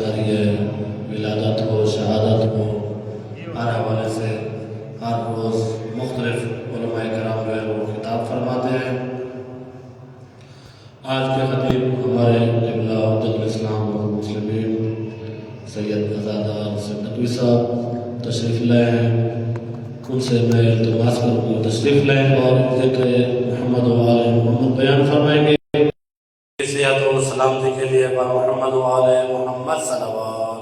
ذریعے ولادت ہو، شہادت ہو، ہر حوالے سے ہر روز مختلف علماء کرام جو ہے وہ خطاب فرماتے ہیں۔ آج کے خطیب ہمارے قبلہ حجت الاسلام والمسلمین سید قزادہ حسین ندوی صاحب تشریف لائے ہیں۔ ان سے میں التماس کروں گا تشریف لائیں اور ذکر محمد و آل محمد بیان فرمائیں گے۔ صحت و سلامتی کے لیے با محمد و آل محمد صلوات۔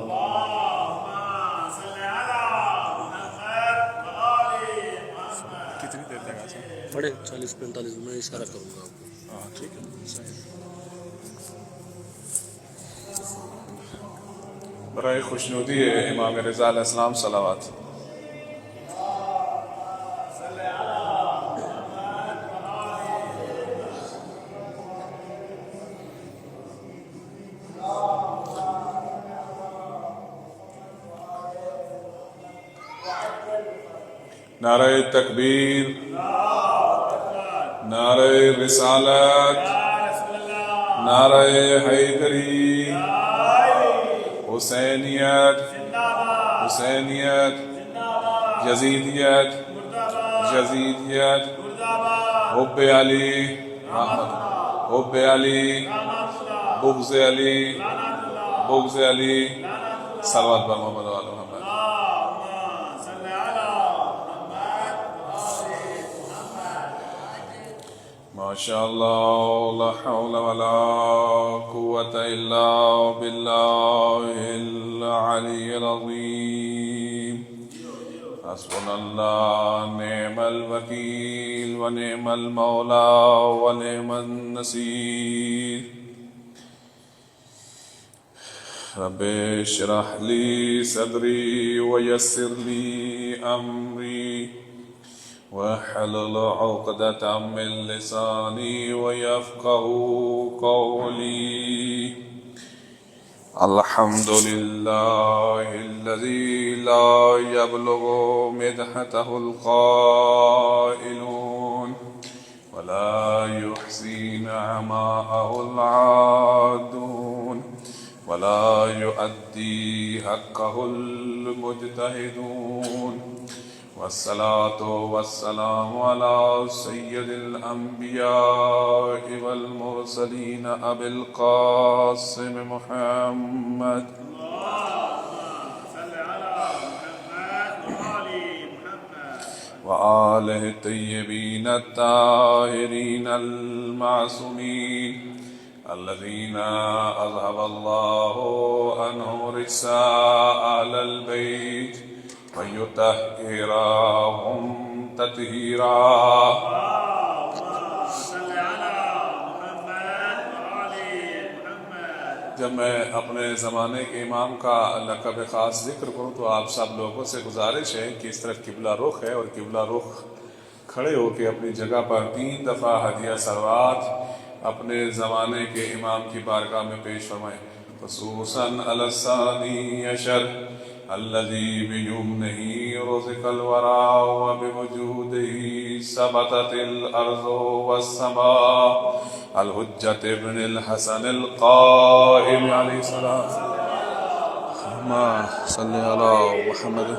کتنی دیر لگا سر؟ پڑھے 40-45 میں اشارہ کروں گا آپ کو۔ ہاں ٹھیک ہے صحیح۔ برائے خوشنودی ہے امام رضا علیہ السلام صلوات۔ نعرہ تکبیر، نعرہ رسالت، نعرہ حیدری، حسینیت، حسینیت، یزیدیت، یزیدیت، حب علی، حب علی، بغض علی، بغض علی، صلوات بر محمد و آل محمد۔ ماشاءاللہ لا حول ولا قوة الا باللہ العلی العظیم۔ حسبنا اللہ نعم الوکیل و نعم المولا و نعم النصیر۔ رب اشرح لی صدری ویسر لی امری واحلل عقدة من لسانی ويفقهوا قولي۔ الحمد لله الذي لا يبلغ مدحته القائلون ولا يحصي نعماءه العادون ولا يؤدي حقه المجتهدون، والصلاة والسلام على سيد الأنبياء والمرسلين أبي القاسم محمد وآله الطيبين الطاهرين المعصومين الذين أذهب الله عنهم رجساء أهل البيت ويطهرهم تطهيرا۔ جب میں اپنے زمانے کے امام کا لقب خاص ذکر کروں تو آپ سب لوگوں سے گزارش ہے کہ اس طرف قبلہ رخ ہے اور قبلہ رخ کھڑے ہو کے اپنی جگہ پر 3 دفعہ ہدیہ سروات اپنے زمانے کے امام کی بارگاہ میں پیش فرمائیں۔ خصوصاً علی الثانی عشر الذي بيمنه رزق الورى وبوجوده ثبتت الأرض والسماء، الحجة ابن الحسن القائم عليه السلام۔ اللهم صل على محمد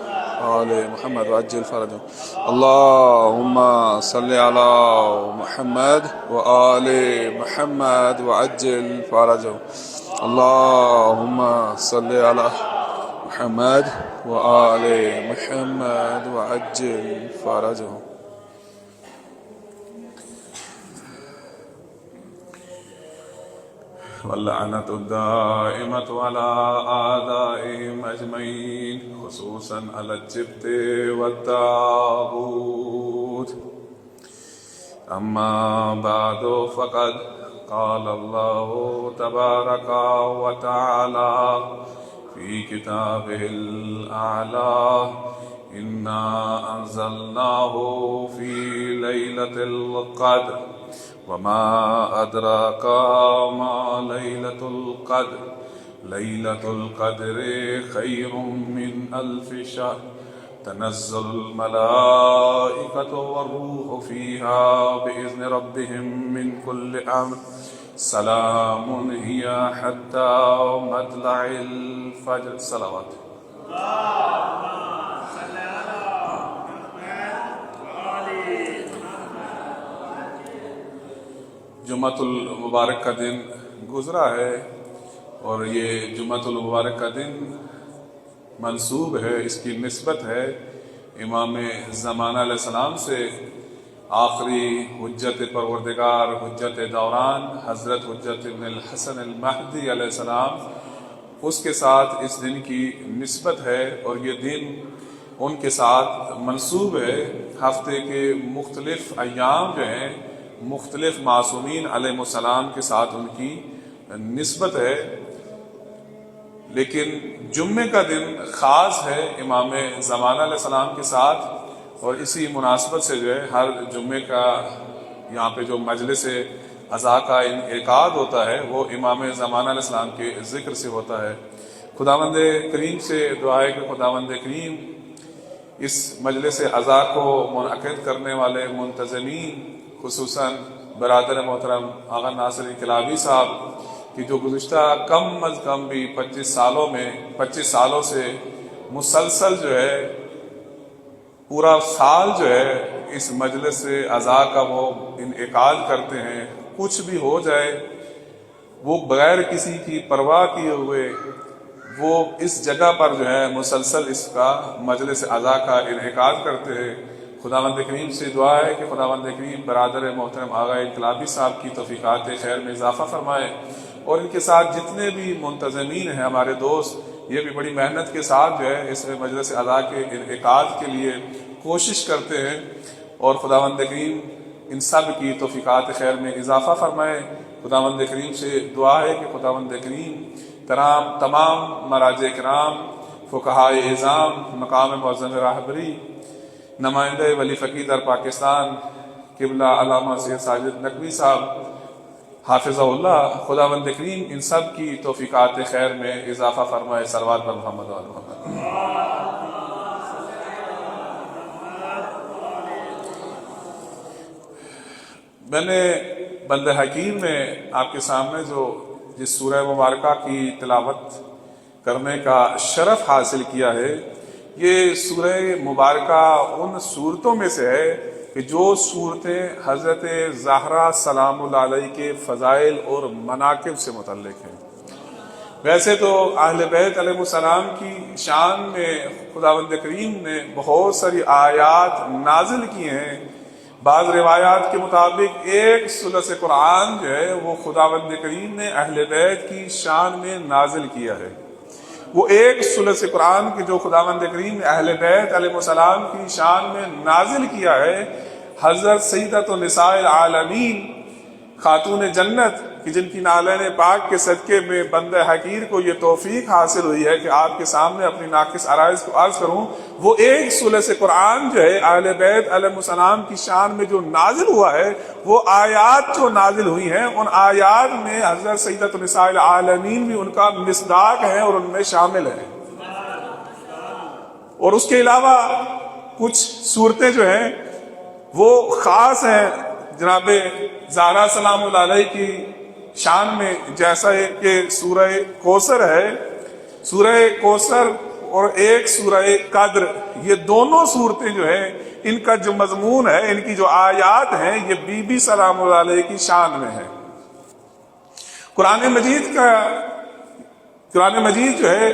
وآل محمد وعجل فرجه۔ اللهم صل على محمد وآل محمد وعجل فرجه۔ اللهم صل على محمد وآل محمد وعجل فرجه۔ واللعنة الدائمة على أعدائهم أجمعين، خصوصا على الجبت والطاغوت۔ أما بعد فقد قال الله تبارك وتعالى في كتابه الأعلى: إنا أنزلناه في ليلة القدر وما أدراك ما ليلة القدر، ليلة القدر خير من 1000 شهر، تنزل الملائكة والروح فيها بإذن ربهم من كل أمر، سلام ہی حتی مطلع الفجر. صلوات. جمعۃ المبارک کا دن گزرا ہے اور یہ جمعۃ المبارک کا دن منسوب ہے، اس کی نسبت ہے امام زمانہ علیہ السلام سے. آخری حجت پروردگار، حجت دوران، حضرت حجت ابن الحسن المہدی علیہ السلام، اس کے ساتھ اس دن کی نسبت ہے اور یہ دن ان کے ساتھ منسوب ہے. ہفتے کے مختلف ایام جو ہیں مختلف معصومین علیہ السلام کے ساتھ ان کی نسبت ہے، لیکن جمعے کا دن خاص ہے امام زمانہ علیہ السلام کے ساتھ. اور اسی مناسبت سے جو ہے ہر جمعے کا یہاں پہ جو مجلس عزا کا انعقاد ہوتا ہے وہ امام زمانہ علیہ السلام کے ذکر سے ہوتا ہے. خداوند کریم سے دعا ہے کہ خداوند کریم اس مجلس عزا کو منعقد کرنے والے منتظمین، خصوصاً برادر محترم آغا ناصر انقلابی صاحب کہ جو گزشتہ کم از کم بھی 25 سالوں سے مسلسل جو ہے پورا سال جو ہے اس مجلس عزا کا وہ انعقاد کرتے ہیں. کچھ بھی ہو جائے وہ بغیر کسی کی پرواہ کیے ہوئے وہ اس جگہ پر جو ہے مسلسل اس کا مجلس عزا کا انعقاد کرتے ہیں. خداوند کریم سے دعا ہے کہ خداوند کریم برادر محترم آغا انقلابی صاحب کی توفیقات خیر میں اضافہ فرمائے اور ان کے ساتھ جتنے بھی منتظمین ہیں ہمارے دوست، یہ بھی بڑی محنت کے ساتھ جو ہے اس میں مجلس عزا کے انعقاد کے لیے کوشش کرتے ہیں اور خداوند کریم ان سب کی توفیقات خیر میں اضافہ فرمائے. خداوند کریم سے دعا ہے کہ خداوند کریم تمام مراجع کرام، فقہائے اعظام، مقام معظم راہبری، نمائندہ ولی فقیہ در پاکستان قبلہ علامہ سید ساجد نقوی صاحب حافظہ اللہ، خداوند کریم ان سب کی توفیقات خیر میں اضافہ فرمائے. صلوات بر محمد و آل محمد. میں نے بند حکیم میں آپ کے سامنے جس سورہ مبارکہ کی تلاوت کرنے کا شرف حاصل کیا ہے، یہ سورہ مبارکہ ان صورتوں میں سے ہے کہ جو صورتیں حضرت زہرا سلام اللہ علیہ کے فضائل اور مناقب سے متعلق ہیں. ویسے تو اہل بیت علیہ السلام کی شان میں خداوند کریم نے بہت ساری آیات نازل کی ہیں. بعض روایات کے مطابق ایک ثلث قرآن جو ہے وہ خداوند کریم نے اہل بیت کی شان میں نازل کیا ہے. وہ ایک ثلث قرآن کی جو خداوند کریم نے اہل بیت علیہ السلام کی شان میں نازل کیا ہے، حضرت سیدۃ نساء العالمین خاتون جنت کہ جن کی نالین پاک کے صدقے میں بندہ حقیر کو یہ توفیق حاصل ہوئی ہے کہ آپ کے سامنے اپنی ناقص عرائض کو عرض کروں، وہ ایک ثلث قرآن جو ہے اہل بیت علیہ السلام کی شان میں جو نازل ہوا ہے، وہ آیات جو نازل ہوئی ہیں ان آیات میں حضرت سیدۃ نساء العالمین بھی ان کا مصداق ہے اور ان میں شامل ہیں. اور اس کے علاوہ کچھ صورتیں جو ہیں وہ خاص ہیں جناب زہرا سلام اللہ علیہ کی شان میں، جیسا کہ سورہ کوثر ہے. سورہ کوثر اور ایک سورہ قدر، یہ دونوں صورتیں جو ہیں ان کا جو مضمون ہے، ان کی جو آیات ہیں، یہ بی بی سلام اللہ علیہ کی شان میں ہے. قرآن مجید جو ہے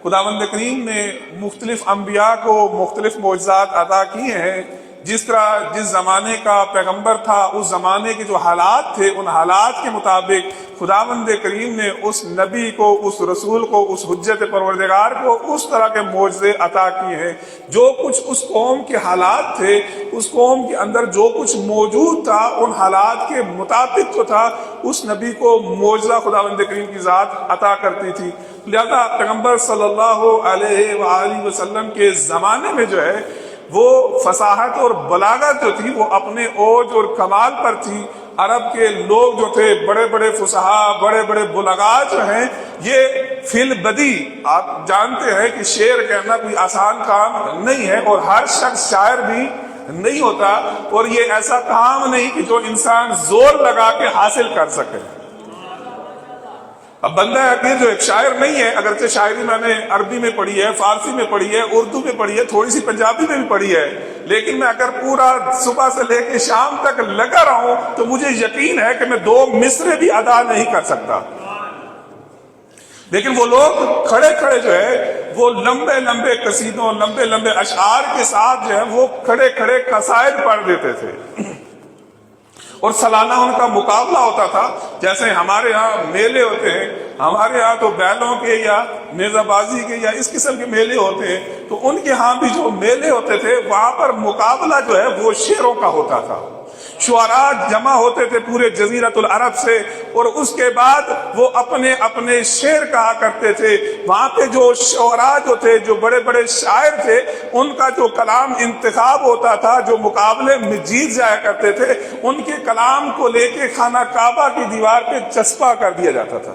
خداوند کریم نے مختلف انبیاء کو مختلف معجزات عطا کیے ہیں. جس طرح جس زمانے کا پیغمبر تھا اس زمانے کے جو حالات تھے، ان حالات کے مطابق خداوند کریم نے اس نبی کو، اس رسول کو، اس حجت پروردگار کو اس طرح کے معجزے عطا کیے ہیں. جو کچھ اس قوم کے حالات تھے، اس قوم کے اندر جو کچھ موجود تھا، ان حالات کے مطابق جو تھا اس نبی کو معجزہ خداوند کریم کی ذات عطا کرتی تھی. لہذا پیغمبر صلی اللہ علیہ وآلہ وسلم کے زمانے میں جو ہے وہ فصاحت اور بلاغت جو تھی وہ اپنے اوج اور کمال پر تھی. عرب کے لوگ جو تھے، بڑے بڑے فصحاء، بڑے بڑے بلغاء جو ہیں، یہ فی البدی آپ جانتے ہیں کہ شعر کہنا کوئی آسان کام نہیں ہے اور ہر شخص شاعر بھی نہیں ہوتا، اور یہ ایسا کام نہیں کہ جو انسان زور لگا کے حاصل کر سکے. اب بندہ عقیر جو ایک شاعر نہیں ہے، اگرچہ شاعری میں نے عربی میں پڑھی ہے، فارسی میں پڑھی ہے، اردو میں پڑھی ہے، تھوڑی سی پنجابی میں بھی پڑھی ہے، لیکن میں اگر پورا صبح سے لے کے شام تک لگا رہا ہوں تو مجھے یقین ہے کہ میں 2 مصرے بھی ادا نہیں کر سکتا۔ لیکن وہ لوگ کھڑے کھڑے جو ہے وہ لمبے لمبے قصیدوں، لمبے لمبے اشعار کے ساتھ جو ہے وہ کھڑے کھڑے قصائد پڑھ دیتے تھے، اور سالانہ ان کا مقابلہ ہوتا تھا۔ جیسے ہمارے ہاں میلے ہوتے ہیں، ہمارے ہاں تو بیلوں کے یا نیزہ بازی کے یا اس قسم کے میلے ہوتے ہیں، تو ان کے ہاں بھی جو میلے ہوتے تھے وہاں پر مقابلہ جو ہے وہ شعروں کا ہوتا تھا۔ شعراء جمع ہوتے تھے پورے جزیرۃ العرب سے، اور اس کے بعد وہ اپنے اپنے شعر کہا کرتے تھے۔ وہاں پہ جو شعراء جو تھے، جو بڑے بڑے شاعر تھے، ان کا جو کلام انتخاب ہوتا تھا، جو مقابلے میں جیت جایا کرتے تھے، ان کے کلام کو لے کے خانہ کعبہ کی دیوار پہ چسپاں کر دیا جاتا تھا۔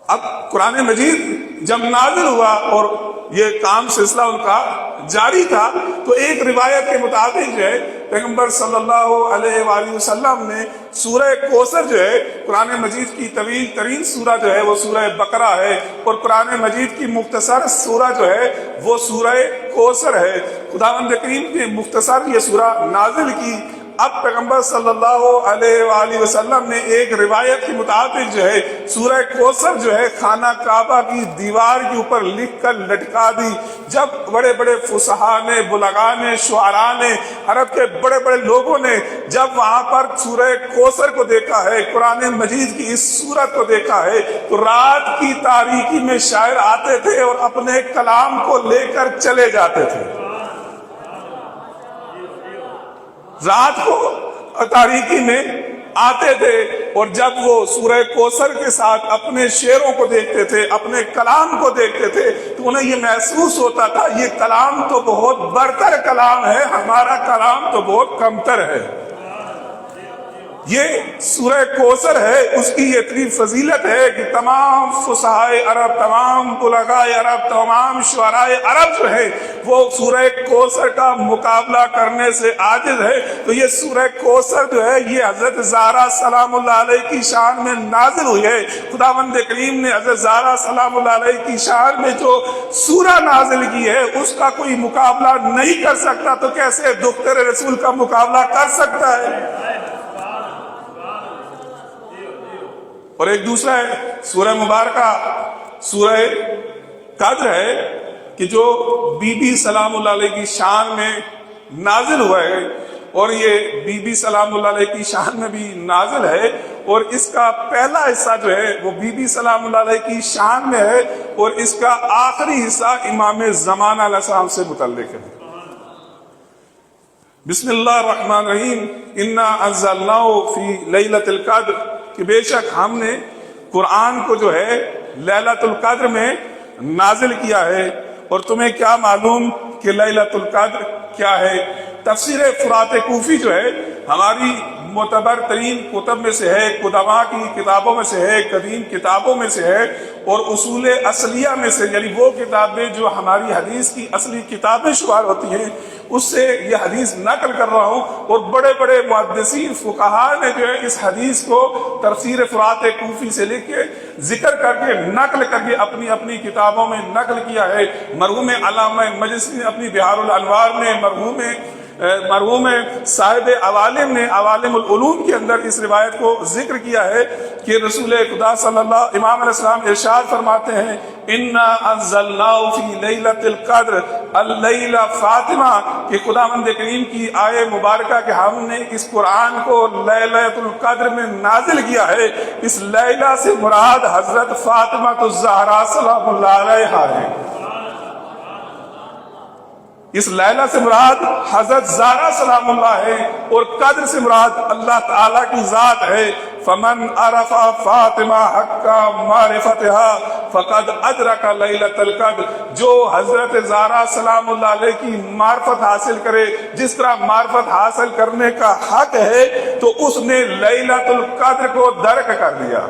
اب قرآن مجید جب نازل ہوا اور یہ کام سلسلہ ان کا جاری تھا، تو ایک روایت کے مطابق جو ہے پیغمبر صلی اللہ علیہ وآلہ وسلم نے سورہ کوثر جو ہے، قرآن مجید کی طویل ترین سورہ جو ہے وہ سورہ بقرہ ہے، اور قرآن مجید کی مختصر سورہ جو ہے وہ سورہ کوثر ہے۔ خداوند کریم نے مختصر یہ سورہ نازل کی۔ اب پیغمبر صلی اللہ علیہ وآلہ وسلم نے ایک روایت کے مطابق جو ہے سورہ کوثر جو ہے خانہ کعبہ کی دیوار کے اوپر لکھ کر لٹکا دی۔ جب بڑے بڑے فصحاء نے، بلغاء نے، شعراء نے، عرب کے بڑے بڑے لوگوں نے جب وہاں پر سورہ کوثر کو دیکھا ہے، قرآن مجید کی اس سورت کو دیکھا ہے، تو رات کی تاریکی میں شاعر آتے تھے اور اپنے کلام کو لے کر چلے جاتے تھے۔ رات کو تاریکی میں آتے تھے، اور جب وہ سورہ کوثر کے ساتھ اپنے شعروں کو دیکھتے تھے، اپنے کلام کو دیکھتے تھے، تو انہیں یہ محسوس ہوتا تھا یہ کلام تو بہت برتر کلام ہے، ہمارا کلام تو بہت کمتر ہے۔ یہ سورہ کوثر ہے، اس کی یہ اتنی فضیلت ہے کہ تمام فصحائے عرب، تمام بلغاء عرب، تمام شعراء عرب جو ہے وہ سورہ کوثر کا مقابلہ کرنے سے عاجز ہے۔ تو یہ سورہ کوثر جو ہے یہ حضرت زہرا سلام اللہ علیہ کی شان میں نازل ہوئی ہے۔ خداوند کریم نے حضرت زہرا سلام اللہ علیہ کی شان میں جو سورہ نازل کی ہے اس کا کوئی مقابلہ نہیں کر سکتا، تو کیسے دختر رسول کا مقابلہ کر سکتا ہے؟ اور ایک دوسرا ہے سورہ مبارکہ سورہ قدر ہے کہ جو بی بی سلام اللہ علیہ کی شان میں نازل ہوا ہے، اور یہ بی بی سلام اللہ علیہ کی شان میں بھی نازل ہے، اور اس کا پہلا حصہ جو ہے وہ بی بی سلام اللہ علیہ کی شان میں ہے، اور اس کا آخری حصہ امام زمانہ علیہ السلام سے متعلق ہے۔ بسم اللہ الرحمن الرحیم، انا انزلناہ فی لیلۃ القدر، کہ بے شک ہم نے قرآن کو جو ہے لیلۃ القدر میں نازل کیا ہے۔ اور تمہیں کیا معلوم کہ لیلۃ القدر کیا ہے؟ تفسیر فرات کوفی جو ہے ہماری معتبر ترین کتب میں سے ہے، قدماء کی کتابوں میں سے ہے، قدیم کتابوں میں سے ہے، اور اصول اصلیہ میں سے، یعنی وہ کتابیں جو ہماری حدیث کی اصلی کتابیں شمار ہوتی ہیں، اس سے یہ حدیث نقل کر رہا ہوں۔ اور بڑے بڑے محدثین فقہاء نے جو ہے اس حدیث کو تفسیر فرات کوفی سے لکھ کے ذکر کر کے نقل کر کے اپنی اپنی کتابوں میں نقل کیا ہے۔ مرحوم علامہ مجلسی نے اپنی بہار الانوار میں، مرحوم صاحب عوالم نے عوالم العلوم کے اندر اس روایت کو ذکر کیا ہے کہ رسول خدا صلی اللہ امام علیہ السلام ارشاد فرماتے ہیں، انا انزلناہ فی لیلۃ القدر اللیلہ فاطمہ، کہ خداوند کریم کی آیے مبارکہ کہ ہم نے اس قرآن کو لیلۃ القدر میں نازل کیا ہے۔ اس لیلہ سے مراد حضرت فاطمہ الزہرا سلام اللہ علیہا ہے۔ اس لیلہ سے مراد حضرت زہرا سلام اللہ ہے، اور قدر سے مراد اللہ تعالیٰ کی ذات ہے۔ فمن عرف فاطمہ حق معرفتها فقد ادرک لیلۃ القدر، جو حضرت زہرا سلام اللہ علیہ کی معرفت حاصل کرے، جس طرح معرفت حاصل کرنے کا حق ہے، تو اس نے لیلۃ القدر کو درک کر لیا۔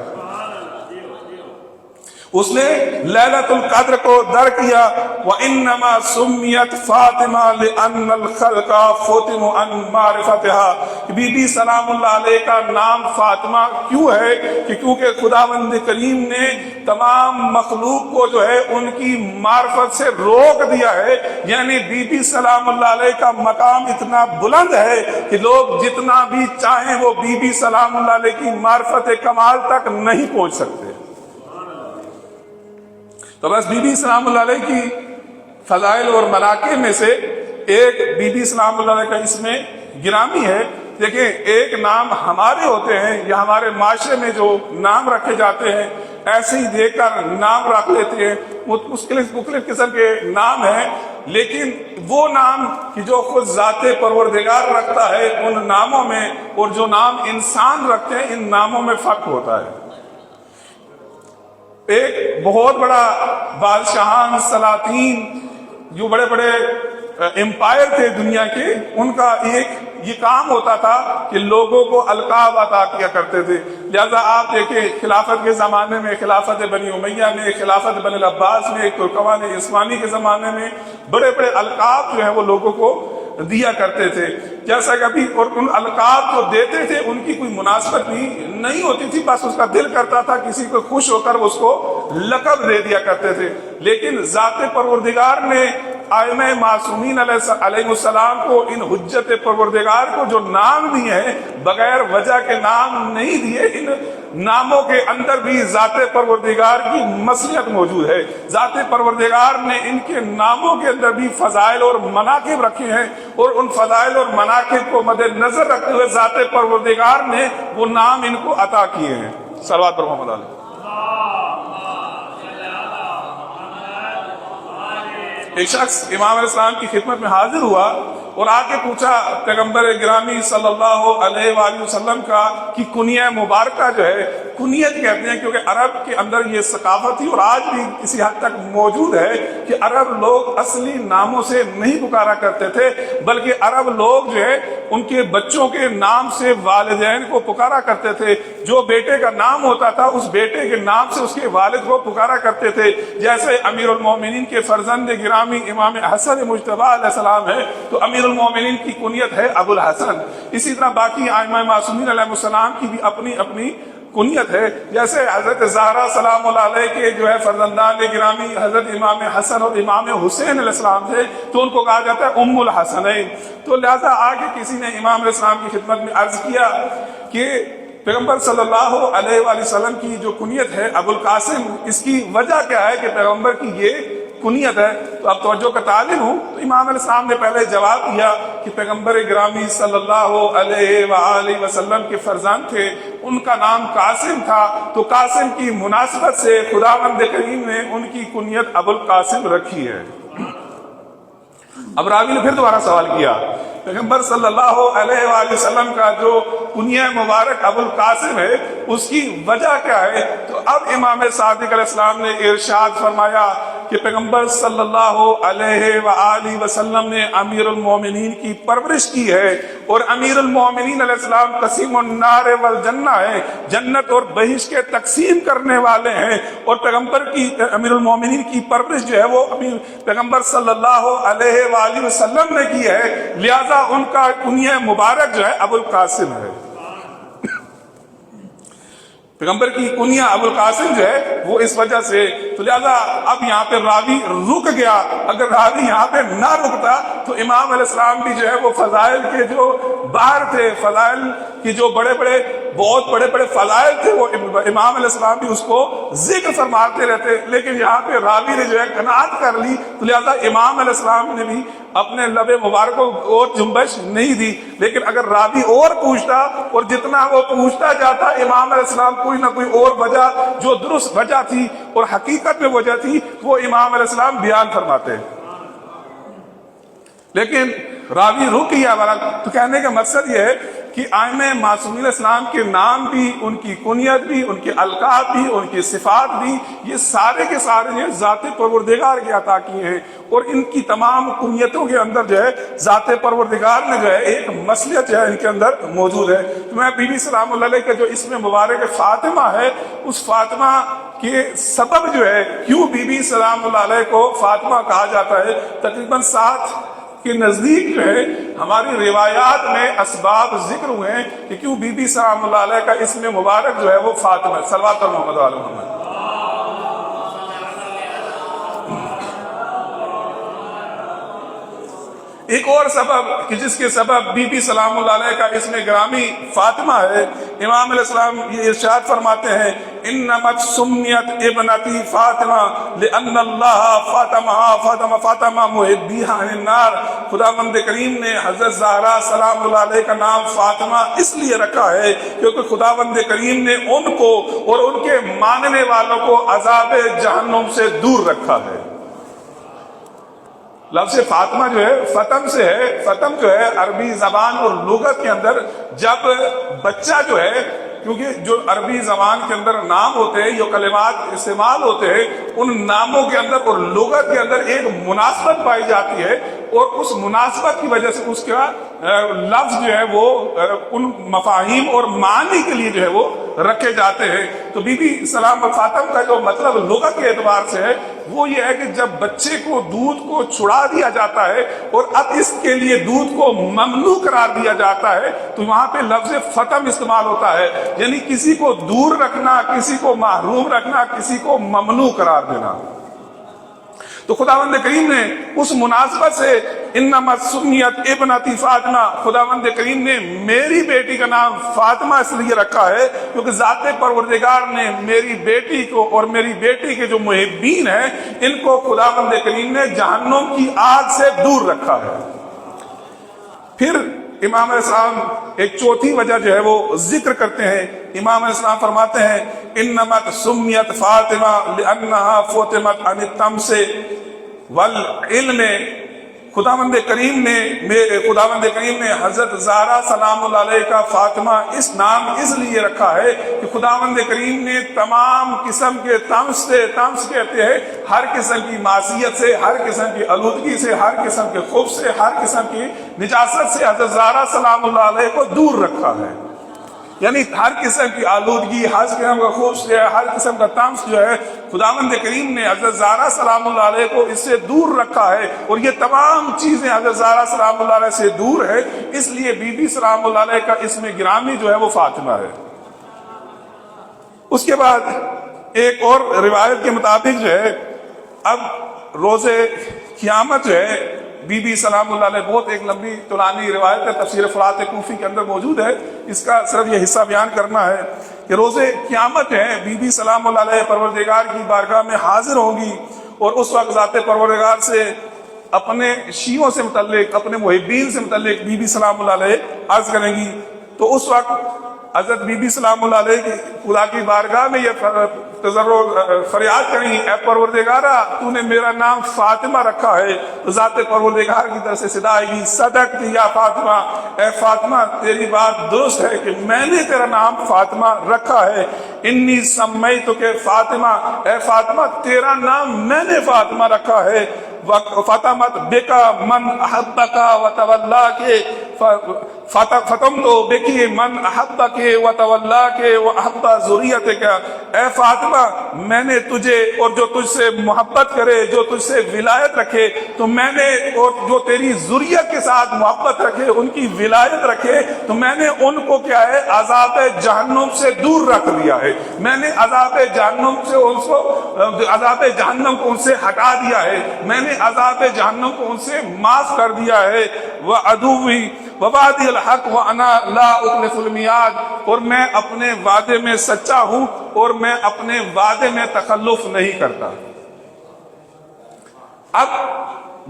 اس نے لیلۃ القدر کو در کیا وَإِنَّمَا سُمِّيَتْ فَاطِمَةٌ لِأَنَّ الْخَلْقَ فُتِنُوا عَن مَعْرِفَتِهَا۔ بی بی سلام اللہ علیہ کا نام فاطمہ کیوں ہے کہ کیونکہ خداوند کریم نے تمام مخلوق کو جو ہے ان کی معرفت سے روک دیا ہے، یعنی بی بی سلام اللہ علیہ کا مقام اتنا بلند ہے کہ لوگ جتنا بھی چاہیں وہ بی بی سلام اللہ علیہ کی معرفت کمال تک نہیں پہنچ سکتے۔ تو بس بی بی سلام اللہ علیہ کی فضائل اور مناقب میں سے ایک بی بی سلام اللہ علیہ کا اس میں گرامی ہے۔ دیکھیں ایک نام ہمارے ہوتے ہیں یا ہمارے معاشرے میں جو نام رکھے جاتے ہیں ایسے ہی دیکھ کر نام رکھ لیتے ہیں، مختلف قسم کے نام ہیں، لیکن وہ نام کی جو خود ذات پروردگار رکھتا ہے ان ناموں میں اور جو نام انسان رکھتے ہیں ان ناموں میں فرق ہوتا ہے۔ ایک بہت بڑا بادشاہان سلاطین جو بڑے بڑے امپائر تھے دنیا کے، ان کا ایک یہ کام ہوتا تھا کہ لوگوں کو القاب عطا کیا کرتے تھے۔ لہذا آپ دیکھیں خلافت کے زمانے میں خلافت بنی امیہ میں، خلافت بنی العباس میں، ترکمان عثمانی کے زمانے میں بڑے بڑے القاب جو ہیں وہ لوگوں کو دیا کرتے تھے۔ جیسا کہ ابھی اور ان القاب جو دیتے تھے ان کی کوئی مناسبت بھی نہیں ہوتی تھی، بس اس کا دل کرتا تھا کسی کو خوش ہو کر اس کو لقب دے دیا کرتے تھے۔ لیکن ذات پروردگار نے ائمہ معصومین علیہ السلام کو ان حجت پروردگار کو جو نام دیے ہیں بغیر وجہ کے نام نہیں دیے۔ ان ناموں کے اندر بھی ذات پروردگار کی مصلحت موجود ہے۔ ذات پروردگار نے ان کے ناموں کے اندر بھی فضائل اور مناقب رکھے ہیں، اور ان فضائل اور مناقب کو مد نظر رکھتے ہوئے ذات پروردگار نے وہ نام ان کو عطا کیے ہیں۔ صلوات پر محمد علیہ۔ ایک شخص امام علیہ السلام کی خدمت میں حاضر ہوا اور آ کے پوچھا پیغمبر گرامی صلی اللہ علیہ وآلہ وسلم کا کہ کنیہ مبارکہ جو ہے، کنیت کہتے ہیں کیونکہ عرب کے اندر یہ ثقافت تھی اور آج بھی کسی حد تک موجود ہے کہ عرب لوگ اصلی ناموں سے نہیں پکارا کرتے تھے، بلکہ عرب لوگ جو ہے ان کے بچوں کے نام سے والدین کو پکارا کرتے تھے۔ جو بیٹے کا نام ہوتا تھا اس بیٹے کے نام سے اس کے والد کو پکارا کرتے تھے۔ جیسے امیر المومنین کے فرزند گرامی امام حسن مجتبی علیہ السلام ہے تو امیر المومنین کی کنیت ہے ابو الحسن۔ اسی طرح باقی ائمہ معصومین علیہ السلام کی بھی اپنی اپنی کنیت ہے۔ جیسے حضرت زہرا سلام اللہ علیہ کے جو ہے فرزندان گرامی حضرت امام حسن اور امام حسین علیہ السلام تھے تو ان کو کہا جاتا ہے ام الحسنین۔ تو لہذا آگے کسی نے امام علیہ السلام کی خدمت میں عرض کیا کہ پیغمبر صلی اللہ علیہ وآلہ وسلم کی جو کنیت ہے ابو القاسم، اس کی وجہ کیا ہے کہ پیغمبر کی یہ کنیت ہے؟ تو اب توجہ کا طالب ہوں تو امام علیہ السلام نے پہلے جواب دیا کہ پیغمبر گرامی صلی اللہ علیہ وآلہ وسلم کے فرزند تھے، ان کا نام قاسم تھا، تو قاسم کی مناسبت سے خداوند کریم نے ان کی کنیت ابو القاسم رکھی ہے۔ اب راوی نے پھر دوبارہ سوال کیا پیغمبر صلی اللہ علیہ وآلہ وسلم کا جو کنیہ مبارک ابو القاسم ہے اس کی وجہ کیا ہے؟ تو اب امام صادق علیہ السلام نے ارشاد فرمایا کہ پیغمبر صلی اللہ علیہ وآلہ وسلم نے امیر المومنین کی پرورش کی ہے، اور امیر المومنین علیہ السلام قسیم النار والجنہ ہے، جنت اور بہشت کے تقسیم کرنے والے ہیں، اور پیغمبر کی امیر المومنین کی پرورش جو ہے وہ پیغمبر صلی اللہ علیہ وآلہ وسلم نے کی ہے، لہذا ان کا کنیہ مبارک جو ہے ابو القاسم ہے۔ پیغمبر کی کنیہ ابو القاسم جو ہے وہ اس وجہ سے، تو لہذا اب یہاں پہ راوی رک گیا۔ اگر راوی یہاں پہ نہ رکتا تو امام علیہ السلام بھی جو ہے وہ فضائل کے جو باہر تھے، فضائل کی جو بہت بڑے بڑے فضائل تھے وہ امام علیہ السلام بھی اس کو ذکر فرماتے رہتے، لیکن یہاں پہ راوی نے جو ہے قناعت کر لی، تو لہذا امام علیہ السلام نے بھی اپنے لب مبارک کو اور جنبش نہیں دی۔ لیکن اگر راوی اور پوچھتا اور جتنا وہ پوچھتا جاتا امام علیہ السلام کوئی نہ کوئی اور وجہ جو درست وجہ تھی اور حقیقت میں وجہ تھی وہ امام علیہ السلام بیان فرماتے، لیکن راوی رک گیا۔ تو کہنے کا مقصد یہ ہے کہ ائمہ معصومین اسلام کے نام بھی، ان کی کنیت بھی، ان کے القاب بھی، ان کی صفات بھی، یہ سارے کے سارے ذات پروردگار کے عطا کیے ہیں، اور ان کی تمام کنیتوں کے اندر جو ہے ذات پروردگار نے جو ہے ایک مصلحت جو ہے ان کے اندر موجود ہے۔ تو میں بی بی سلام اللہ علیہ کا جو اسم مبارک فاطمہ ہے، اس فاطمہ کہ سبب جو ہے کیوں بی بی سلام اللہ علیہ کو فاطمہ کہا جاتا ہے، تقریباً 7 کے نزدیک جو ہے ہماری روایات میں اسباب ذکر ہوئے ہیں کہ کیوں بی بی سلام اللہ علیہ کا اسم مبارک جو ہے وہ فاطمہ ہے۔ صلوات محمد و آل محمد۔ ایک اور سبب کہ جس کے سبب بی بی سلام اللہ علیہ کا اسم گرامی فاطمہ ہے، امام علیہ السلام یہ ارشاد فرماتے ہیں انمت سمیت ابنتی فاطمہ لأن اللہ فاطمہ محبیہا عن النار۔ خداوند کریم نے حضرت زہرا سلام اللہ علیہ کا نام فاطمہ اس لیے رکھا ہے کیونکہ خداوند کریم نے ان کو اور ان کے ماننے والوں کو عذاب جہنم سے دور رکھا ہے۔ لفظ فاطمہ جو ہے فتم سے ہے۔ فتم جو ہے عربی زبان اور لغت کے اندر جب بچہ جو ہے، کیونکہ جو عربی زبان کے اندر نام ہوتے ہیں، جو کلمات استعمال ہوتے ہیں، ان ناموں کے اندر اور لغت کے اندر ایک مناسبت پائی جاتی ہے، اور اس مناسبت کی وجہ سے اس کا لفظ جو ہے وہ ان مفاہیم اور معنی کے لیے جو ہے وہ رکھے جاتے ہیں۔ تو بی بی سلام فاطمہ کا جو مطلب لغت کے اعتبار سے ہے وہ یہ ہے کہ جب بچے کو دودھ کو چھڑا دیا جاتا ہے اور اب اس کے لیے دودھ کو ممنوع قرار دیا جاتا ہے تو وہاں پہ لفظ فتم استعمال ہوتا ہے، یعنی کسی کو دور رکھنا، کسی کو محروم رکھنا، کسی کو ممنوع قرار دینا۔ تو خداوند کریم نے اس مناسبت سے انما سمیت ابنتی فاطمہ، خداوند کریم نے میری بیٹی کا نام فاطمہ اس لیے رکھا ہے کیونکہ ذات پروردگار نے میری بیٹی کو اور میری بیٹی کے جو محبین ہیں ان کو خداوند کریم نے جہنم کی آگ سے دور رکھا ہے۔ پھر امام علیہ السلام ایک چوتھی وجہ جو ہے وہ ذکر کرتے ہیں۔ امام علیہ السلام فرماتے ہیں انما سمیت فاطمہ لانہا فطمت عن الطمس والعلم۔ خداوند کریم نے حضرت زہرا سلام اللہ علیہ کا فاطمہ اس نام اس لیے رکھا ہے کہ خداوند کریم نے تمام قسم کے طمس کہتے ہیں ہر قسم کی معصیت سے، ہر قسم کی آلودگی سے، ہر قسم کے خبث سے، ہر قسم کی نجاست سے حضرت زہرا سلام اللہ علیہ کو دور رکھا ہے۔ یعنی ہر قسم کی آلودگی، ہر قسم کا خبث، ہر قسم کا طمس جو ہے خداوند کریم نے حضرت زہرا سلام اللہ علیہ کو اس سے دور رکھا ہے، اور یہ تمام چیزیں حضرت زہرا سلام اللہ علیہ سے دور ہے، اس لیے بی بی سلام اللہ علیہ کا اسم گرامی جو ہے وہ فاطمہ ہے۔ اس کے بعد ایک اور روایت کے مطابق جو ہے اب روز قیامت جو ہے بی بی سلام اللہ علیہ، بہت ایک لمبی طولانی روایت ہے، تفسیر فرات کوفی کے اندر موجود ہے، اس کا صرف یہ حصہ بیان کرنا ہے کہ روز قیامت ہے بی بی سلام اللہ علیہ پروردگار کی بارگاہ میں حاضر ہوں گی، اور اس وقت ذات پروردگار سے اپنے شیعوں سے متعلق، اپنے محبین سے متعلق بی بی سلام اللہ علیہ عرض کریں گی۔ تو اس وقت حضرت بی بی سلام اللہ علیہ کی خدا کی بارگاہ میں یہ فریاد کریں گی، اے پروردگارا تو نے میرا نام فاطمہ رکھا ہے، تو ذات پروردگار کی طرف سے صدا آئے گی صدقت یا فاطمہ، اے فاطمہ تیری بات درست ہے کہ میں نے تیرا نام فاطمہ رکھا ہے۔ انی سمیتک فاطمہ، اے فاطمہ تیرا نام میں نے فاطمہ رکھا ہے۔ فاطمت بکا من احبک وتولاک، فتم تو بکی من احبک وتولاک واحب ذریتک، اے فاطمہ میں نے تجھے اور جو تجھ سے محبت کرے، جو تجھ سے ولایت رکھے، تو میں نے اور جو تیری ذریت کے ساتھ محبت رکھے، ان کی ولایت رکھے، تو میں نے ان کو کیا ہے عذاب جہنم سے دور رکھ دیا ہے۔ میں نے عذاب جہنم کو ان سے ہٹا دیا ہے، میں نے عذاب جہنم کو ان سے معاف کر دیا ہے۔ وعدوی ووعدی الحق وانا لا اخلف المیعاد، اور میں اپنے وعدے میں سچا ہوں اور میں اپنے وعدے میں تخلف نہیں کرتا۔ اب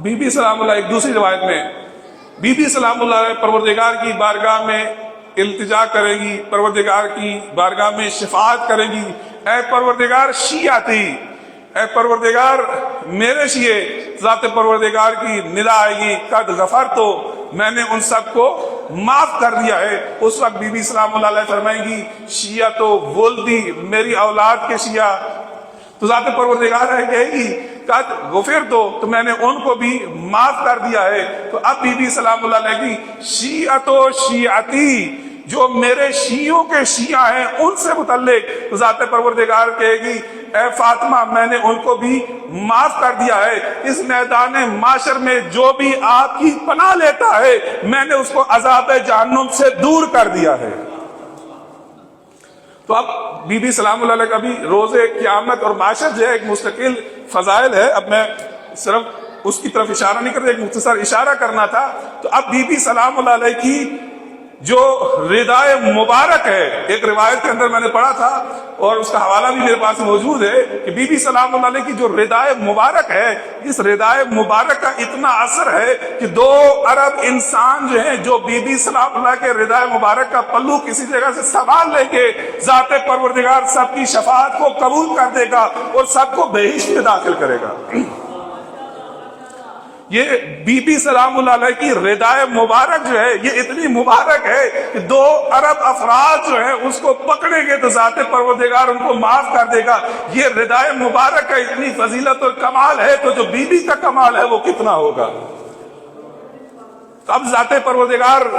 بی بی سلام اللہ ایک دوسری روایت میں بی بی سلام اللہ پروردگار کی بارگاہ میں التجا کرے گی، پروردگار کی بارگاہ میں شفاعت کرے گی، اے پروردگار شیعتی، اے پروردگار میرے شیعے، ذات پروردگار کی ندا آئے گی قد غفرت، تو میں نے ان سب کو معاف کر دیا ہے۔ اس وقت بی بی سلام اللہ علیہ فرمائیں گی شیعہ تو ولدی، میری اولاد کے شیعہ، تو ذات پروردگار کہے گی قد غفرت، تو میں نے ان کو بھی معاف کر دیا ہے۔ تو اب بی بی سلام اللہ علیہ کی شیعہ و شیعتی، جو میرے شیعوں کے شیعہ ہیں ان سے متعلق تو ذات پروردگار کہے گی اے فاطمہ میں نے ان کو بھی معاف کر دیا ہے، اس میدان معاشر میں جو بھی آپ کی پناہ لیتا ہے میں نے اس کو عذاب جہنم سے دور کر دیا ہے۔ تو اب بی بی سلام اللہ علیہ کا بھی روز قیامت اور معاشر جو ہے ایک مستقل فضائل ہے۔ اب میں صرف اس کی طرف اشارہ نہیں کرتا، ایک مختصر اشارہ کرنا تھا۔ تو اب بی بی سلام اللہ علیہ کی جو ردائے مبارک ہے، ایک روایت کے اندر میں نے پڑھا تھا اور اس کا حوالہ بھی میرے پاس موجود ہے کہ بی بی سلام اللہ علیہ کی جو ردائے مبارک ہے، اس ردائے مبارک کا اتنا اثر ہے کہ 2 ارب انسان جو ہیں جو بی بی سلام اللہ کے ردائے مبارک کا پلو کسی جگہ سے سنبھال لیں گے، ذات پروردگار سب کی شفاعت کو قبول کر دے گا اور سب کو بہشت میں داخل کرے گا۔ یہ بی بی سلام اللہ علیہ کی ردائے مبارک جو ہے یہ اتنی مبارک ہے کہ 2 ارب افراد جو ہے اس کو پکڑیں گے تو ذات پروردگار ان کو معاف کر دے گا۔ یہ ردائے مبارک کا اتنی فضیلت اور کمال ہے تو جو بی بی کا کمال ہے وہ کتنا ہوگا۔ تو اب ذات پروردگار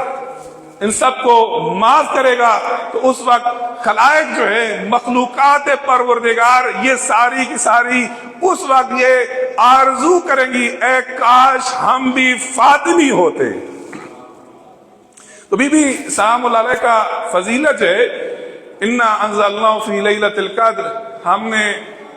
ان سب کو معاف کرے گا تو اس وقت خلائق جو ہے مخلوقات پروردگار یہ ساری کی ساری اس وقت یہ آرزو کریں گی اے کاش ہم بھی فاطمی ہوتے۔ تو بی بی سلام اللہ علیہ کا فضیلت ہے انا انزلناہ فی لیلۃ القدر، ہم نے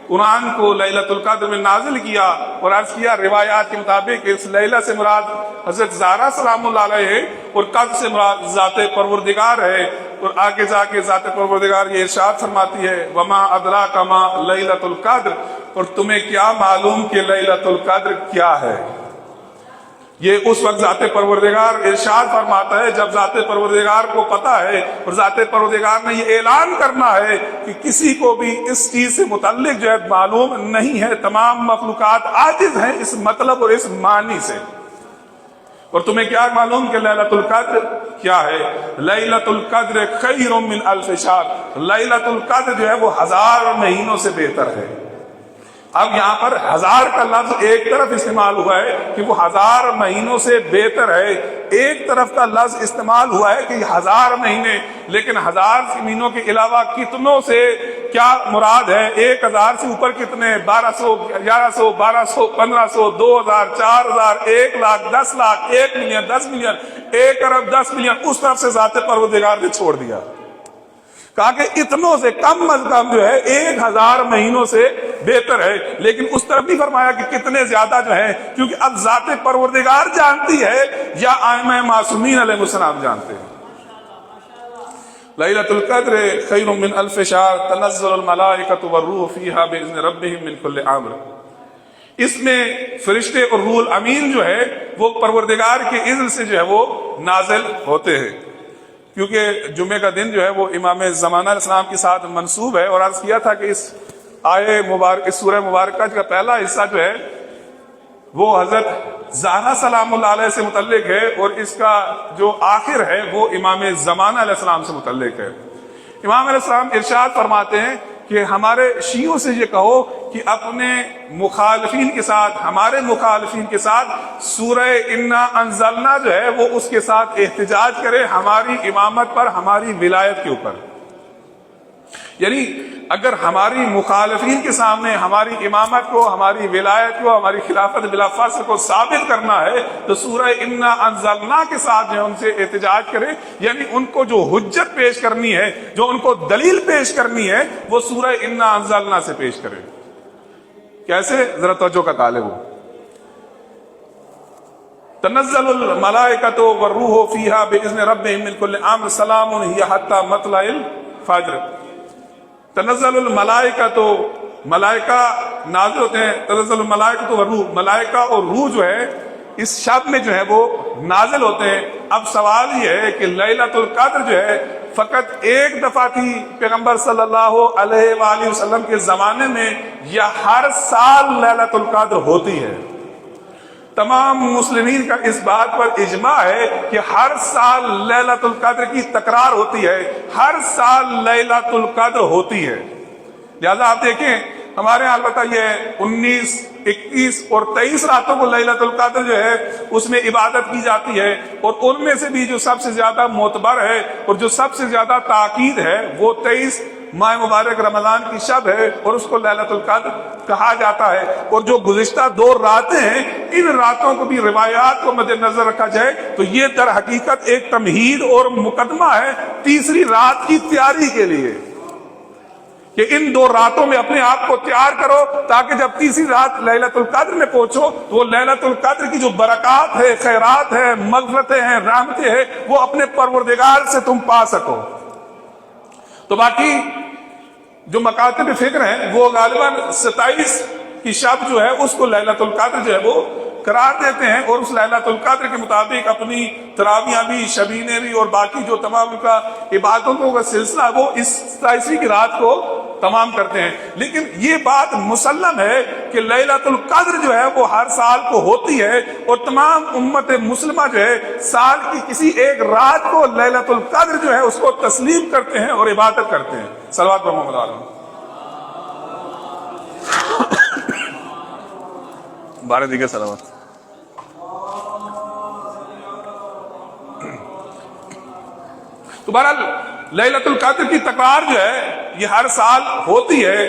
قرآن کو لیلۃ القدر میں نازل کیا اور عرض کیا روایات کے مطابق اس لیلہ سے مراد حضرت زہرا سلام اللہ علیہ ہے اور قدر سے مراد ذات پروردگار ہے۔ اور آگے جا کے ذات پروردگار یہ ارشاد فرماتی ہے وما ادراک ما لیلۃ القدر، اور تمہیں کیا معلوم کہ لیلۃ القدر کیا ہے۔ یہ اس وقت ذات پروردگار ارشاد فرماتا ہے جب ذات پروردگار کو پتا ہے اور ذات پروردگار نے یہ اعلان کرنا ہے کہ کسی کو بھی اس چیز سے متعلق جو ہے معلوم نہیں ہے، تمام مخلوقات عاجز ہیں اس مطلب اور اس معنی سے۔ اور تمہیں کیا معلوم کہ لیلۃ القدر کیا ہے؟ لیلۃ القدر خیر من الف شہر، لیلۃ القدر جو ہے وہ 1000 مہینوں سے بہتر ہے۔ اب یہاں پر 1000 کا لفظ ایک طرف استعمال ہوا ہے کہ وہ 1000 مہینوں سے بہتر ہے، ایک طرف کا لفظ استعمال ہوا ہے کہ 1000 مہینے، لیکن 1000 مہینوں کے علاوہ کتنوں سے کیا مراد ہے؟ 1000 سے اوپر کتنے؟ 1200، 1100، 1200، 1500، 2000، 4000، 1 لاکھ، 10 لاکھ، 1 ملین، 10 ملین، 1 ارب 10 ملین، اس طرف سے ذات پروردگار نے چھوڑ دیا، کہا کہ اتنوں سے کم از کم جو ہے 1000 مہینوں سے بہتر ہے، لیکن اس طرف بھی فرمایا کہ کتنے زیادہ جو ہے، کیونکہ اب ذات پروردگار جانتی ہے یا ائمہ معصومین علیہ السلام جانتے ہیں۔ لیلۃ القدر خیر من الف شہر تنزل الملائکۃ والروح فیہا باذن ربہم من کل امر، اس میں فرشتے اور روح الامین جو ہے وہ پروردگار کے اذن سے جو ہے وہ نازل ہوتے ہیں، کیونکہ جمعے کا دن جو ہے وہ امام زمانہ علیہ السلام کے ساتھ منسوب ہے، اور عرض کیا تھا کہ اس آیے مبارک، اس سورہ مبارکہ کا پہلا حصہ جو ہے وہ حضرت زہرا سلام اللہ علیہ سے متعلق ہے اور اس کا جو آخر ہے وہ امام زمانہ علیہ السلام سے متعلق ہے۔ امام علیہ السلام ارشاد فرماتے ہیں کہ ہمارے شیعوں سے یہ کہو کہ اپنے مخالفین کے ساتھ، ہمارے مخالفین کے ساتھ سورہ انا انزلنا جو ہے وہ اس کے ساتھ احتجاج کرے ہماری امامت پر، ہماری ولایت کے اوپر۔ یعنی اگر ہماری مخالفین کے سامنے ہماری امامت کو، ہماری ولایت کو، ہماری خلافت بلا فصل کو ثابت کرنا ہے تو سورہ انا انزلنا کے ساتھ جو ہے ان سے احتجاج کرے، یعنی ان کو جو حجت پیش کرنی ہے، جو ان کو دلیل پیش کرنی ہے وہ سورہ انا انزلنا سے پیش کرے۔ کیسے؟ ذرا توجہ کا طالب ہو۔ تنزل الملائکۃ والروح فیہا باذن ربہم من کل امر سلام ہی حتی مطلع الفجر۔ تنزل الملائکۃ، ملائکہ نازل ہوتے ہیں، تنزل الملائکۃ والروح، ملائکہ اور روح جو ہے اس شب میں جو ہے وہ نازل ہوتے ہیں۔ اب سوال یہ ہے کہ لیلۃ القدر جو ہے فقط ایک دفعہ تھی پیغمبر صلی اللہ علیہ وآلہ وسلم کے زمانے میں یا ہر سال لیلۃ القدر ہوتی ہے؟ تمام مسلمین کا اس بات پر اجماع ہے کہ ہر سال لیلۃ القدر کی تکرار ہوتی ہے، ہر سال لیلۃ القدر ہوتی ہے۔ لہذا آپ دیکھیں ہمارے یہاں البتہ یہ 19، 21 اور 23 راتوں کو لیلۃ القدر جو ہے اس میں عبادت کی جاتی ہے، اور ان میں سے بھی جو سب سے زیادہ معتبر ہے اور جو سب سے زیادہ تاکید ہے وہ 23 ماہ مبارک رمضان کی شب ہے اور اس کو لیلۃ القدر کہا جاتا ہے. اور جو گزشتہ 2 راتیں ہیں ان راتوں کو بھی روایات کو مد نظر رکھا جائے تو یہ در حقیقت ایک تمہید اور مقدمہ ہے تیسری رات کی تیاری کے لیے کہ ان 2 راتوں میں اپنے آپ کو تیار کرو تاکہ جب تیسری رات لیلۃ القدر میں پہنچو تو وہ لیلۃ القدر کی جو برکات ہے، خیرات ہے، مغفرتیں ہیں، رحمتیں ہیں، وہ اپنے پروردگار سے تم پا سکو. تو باقی جو مکاتب فکر ہیں وہ غالباً 27 کی شب جو ہے اس کو لیلۃ القدر جو ہے وہ قرار دیتے ہیں اور اس لیلۃ القدر کے مطابق اپنی تراویح بھی، شبینے بھی اور باقی جو تمام کا عبادتوں کا سلسلہ وہ اس 27 کی رات کو تمام کرتے ہیں. لیکن یہ بات مسلم ہے کہ لیلۃ القدر جو ہے وہ ہر سال کو ہوتی ہے اور تمام امت مسلمہ جو ہے سال کی کسی ایک رات کو لیلۃ القدر جو ہے اس کو تسلیم کرتے ہیں اور عبادت کرتے ہیں. صلوات محمد علیہ بارہ دیگر سلامت. تو بہرحال لیلۃ القدر کی تکرار جو ہے یہ ہر سال ہوتی ہے.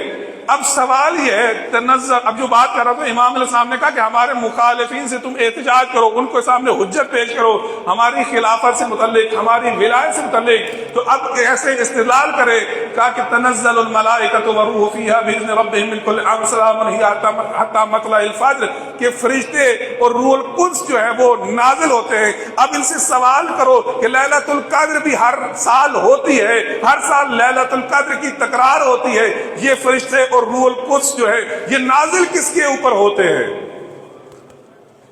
اب سوال یہ ہے تنزل، اب جو بات کر رہا تھا امام علیہ السلام نے کہا کہ ہمارے مخالفین سے تم احتجاج کرو، ان کے سامنے حجت پیش کرو ہماری خلافت سے متعلق، ہماری ولایت سے متعلق. تو اب ایسے استدلال کرے کہا کہ تنزل الملائکۃ والروح فیہا باذن ربہم من کل امر سلام ہی حتی مطلع الفجر، کہ فرشتے اور روح القدس جو ہے وہ نازل ہوتے ہیں. اب ان سے سوال کرو کہ لیلۃ القدر بھی ہر سال ہوتی ہے، ہر سال لیلۃ القدر کی تکرار ہوتی ہے، یہ فرشتے اور روح القدس جو ہے یہ نازل کس کے اوپر ہوتے ہیں؟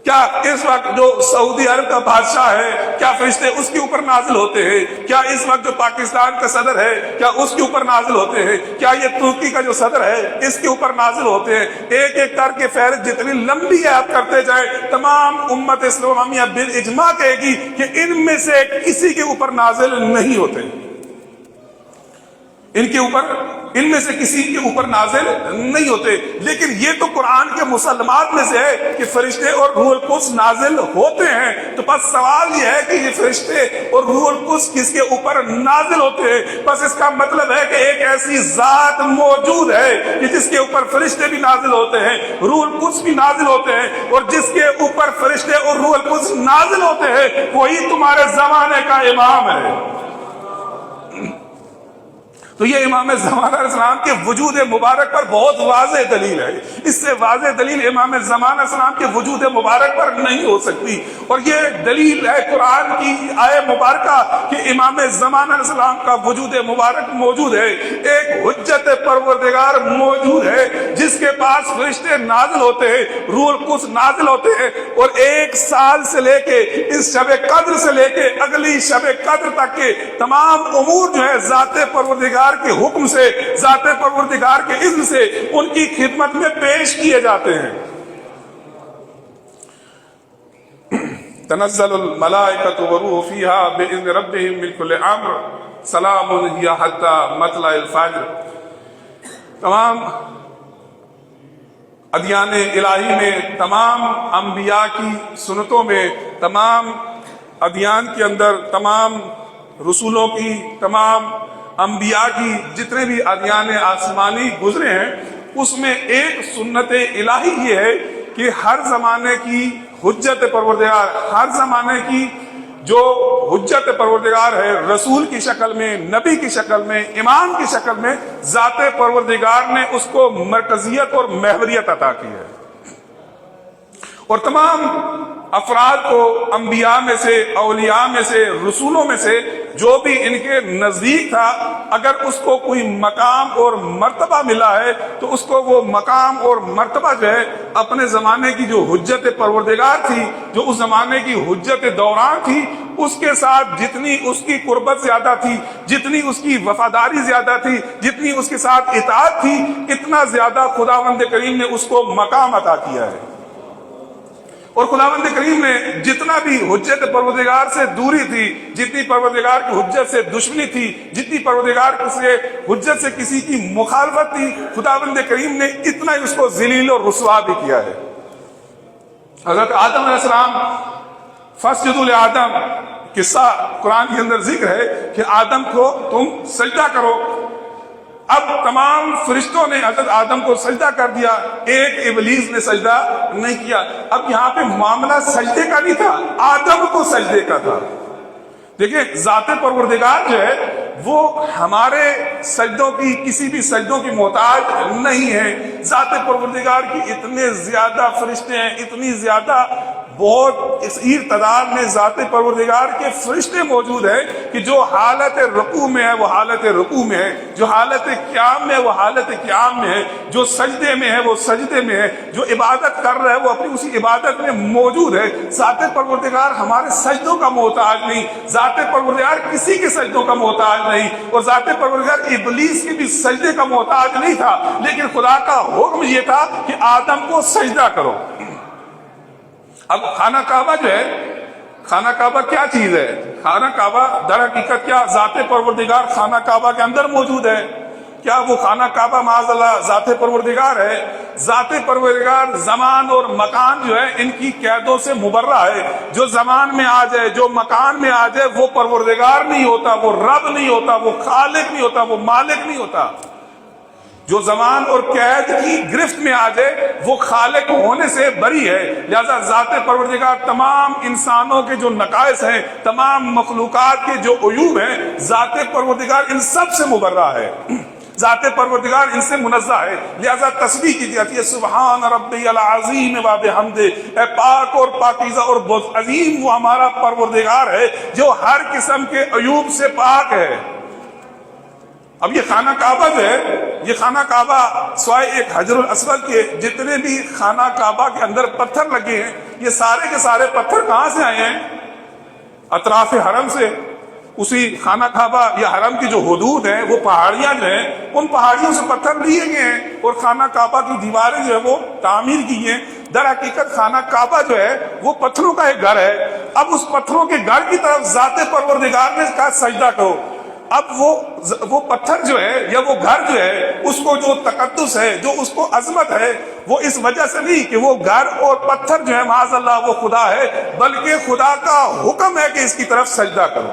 کیا اس وقت جو سعودی عرب کا بادشاہ ہے کیا فرشتے اس کے اوپر نازل ہوتے ہیں؟ کیا اس وقت جو پاکستان کا صدر ہے کیا اس کے اوپر نازل ہوتے ہیں؟ کیا یہ ترکی کا جو صدر ہے اس کے اوپر نازل ہوتے ہیں؟ ایک ایک کر کے فہرست جتنی لمبی ہے آپ کرتے جائیں، تمام امت اسلامیہ بالاجماع کہے گی کہ ان میں سے کسی کے اوپر نازل نہیں ہوتے، ان میں سے کسی کے اوپر نازل نہیں ہوتے. لیکن یہ تو قرآن کے مسلمات میں سے ہے کہ فرشتے اور روح القدس نازل ہوتے ہیں. تو بس سوال یہ ہے کہ یہ فرشتے اور روح القدس کس کے اوپر نازل ہوتے ہیں؟ بس اس کا مطلب ہے کہ ایک ایسی ذات موجود ہے کہ جس کے اوپر فرشتے بھی نازل ہوتے ہیں، روح القدس بھی نازل ہوتے ہیں، اور جس کے اوپر فرشتے اور روح القدس نازل ہوتے ہیں وہی تمہارے زمانے کا امام ہے. تو یہ امام زمانہ علیہ السلام کے وجود مبارک پر بہت واضح دلیل ہے. اس سے واضح دلیل امام زمانہ علیہ السلام کے وجود مبارک پر نہیں ہو سکتی. اور یہ دلیل ہے قرآن کی آیہ مبارکہ کہ امام زمانہ علیہ السلام کا وجود مبارک موجود ہے. ایک حجت پروردگار موجود ہے جس کے پاس فرشتے نازل ہوتے ہیں، روح القدس نازل ہوتے ہیں، اور 1 سال سے لے کے اس شب قدر سے لے کے اگلی شب قدر تک کے تمام امور جو ہے ذات پروردگار کے حکم سے، ذات پروردگار کے اذن سے ان کی خدمت میں پیش کیے جاتے ہیں. تنزل الملائکۃ والروح فیہا باذن ربہم من کل امر سلام ہی حتی مطلع الفجر. تمام ادیان الہی میں، تمام انبیاء کی سنتوں میں، تمام ادیان کے اندر، تمام رسولوں کی، تمام انبیاء کی جتنے بھی ادیان آسمانی گزرے ہیں اس میں ایک سنت الہی یہ ہے کہ ہر زمانے کی حجت پروردگار، ہر زمانے کی جو حجت پروردگار ہے رسول کی شکل میں، نبی کی شکل میں، امام کی شکل میں، ذات پروردگار نے اس کو مرکزیت اور محوریت عطا کی ہے. اور تمام افراد کو انبیاء میں سے، اولیاء میں سے، رسولوں میں سے جو بھی ان کے نزدیک تھا، اگر اس کو کوئی مقام اور مرتبہ ملا ہے تو اس کو وہ مقام اور مرتبہ جو ہے اپنے زمانے کی جو حجت پروردگار تھی، جو اس زمانے کی حجت دوران تھی، اس کے ساتھ جتنی اس کی قربت زیادہ تھی، جتنی اس کی وفاداری زیادہ تھی، جتنی اس کے ساتھ اطاعت تھی، اتنا زیادہ خداوند کریم نے اس کو مقام عطا کیا ہے. اور خداوند کریم نے جتنا بھی حجت پروردگار سے دوری تھی، جتنی پروردگار کی حجت سے دشمنی تھی، جتنی پروردگار سے حجت سے کسی کی مخالفت تھی، خداوند کریم نے اتنا ہی اس کو ذلیل اور رسوا بھی کیا ہے. حضرت آدم علیہ السلام، فاسجدوا لآدم، قصہ قرآن کے اندر ذکر ہے کہ آدم کو تم سجدہ کرو. اب تمام فرشتوں نے حضرت آدم کو سجدہ کر دیا، ایک ابلیس نے سجدہ نہیں کیا۔ اب یہاں پہ معاملہ سجدے کا نہیں تھا، آدم کو سجدے کا تھا۔ دیکھیں ذات پروردگار جو ہے وہ ہمارے سجدوں کی، کسی بھی سجدوں کی محتاج نہیں ہے۔ ذات پروردگار کی اتنے زیادہ فرشتے ہیں، اتنی زیادہ بہت اس تعداد میں ذات پروردگار کے فرشتے موجود ہیں کہ جو حالت رکوع میں ہے وہ حالت رکوع میں ہے، جو حالت قیام میں ہے وہ حالت قیام میں ہے، جو سجدے میں ہے وہ سجدے میں ہے، جو عبادت کر رہا ہے وہ اپنی اسی عبادت میں موجود ہے۔ ذات پروردگار ہمارے سجدوں کا محتاج نہیں، ذات پروردگار کسی کے سجدوں کا محتاج نہیں، اور ذات پروردگار ابلیس کے بھی سجدے کا محتاج نہیں تھا، لیکن خدا کا حکم یہ تھا کہ آدم کو سجدہ کرو۔ اب خانہ کعبہ جو ہے، خانہ کعبہ کیا چیز ہے؟ خانہ کعبہ در حقیقت کیا ذات پروردگار خانہ کعبہ کے اندر موجود ہے؟ کیا وہ خانہ کعبہ معاذ اللہ ذات پروردگار ہے؟ ذات پروردگار زمان اور مکان جو ہے ان کی قیدوں سے مبرہ ہے۔ جو زمان میں آ جائے، جو مکان میں آ جائے، وہ پروردگار نہیں ہوتا، وہ رب نہیں ہوتا، وہ خالق نہیں ہوتا، وہ مالک نہیں ہوتا۔ جو زمان اور قید کی گرفت میں آ جائے وہ خالق ہونے سے بری ہے۔ لہذا ذات پروردگار تمام انسانوں کے جو نقائص ہیں، تمام مخلوقات کے جو عیوب ہیں، ذات پروردگار ان سب سے مبرہ ہے، ذات پروردگار ان سے منزہ ہے۔ لہذا تسبیح کی جاتی ہے سبحان ربی العظیم و بحمدہ، اے پاک اور پاکیزہ اور بہت عظیم وہ ہمارا پروردگار ہے جو ہر قسم کے عیوب سے پاک ہے۔ اب یہ خانہ کعبہ جو ہے، یہ خانہ کعبہ سوائے ایک حجر الاسود کے جتنے بھی خانہ کعبہ کے اندر پتھر لگے ہیں، یہ سارے کے سارے پتھر کہاں سے آئے ہیں؟ اطراف حرم سے۔ اسی خانہ کعبہ یا حرم کی جو حدود ہیں، وہ پہاڑیاں جو ہیں، ان پہاڑیوں سے پتھر لیے گئے ہیں اور خانہ کعبہ کی دیواریں جو ہے وہ تعمیر کی ہیں۔ در حقیقت خانہ کعبہ جو ہے وہ پتھروں کا ایک گھر ہے۔ اب اس پتھروں کے گھر کی طرف ذات پروردگار نے کہا سجدہ کرو۔ اب وہ پتھر جو ہے یا وہ گھر جو ہے، اس کو جو تقدس ہے، جو اس کو عظمت ہے، وہ اس وجہ سے نہیں کہ وہ گھر اور پتھر جو ہے معاذ اللہ وہ خدا ہے، بلکہ خدا کا حکم ہے کہ اس کی طرف سجدہ کرو۔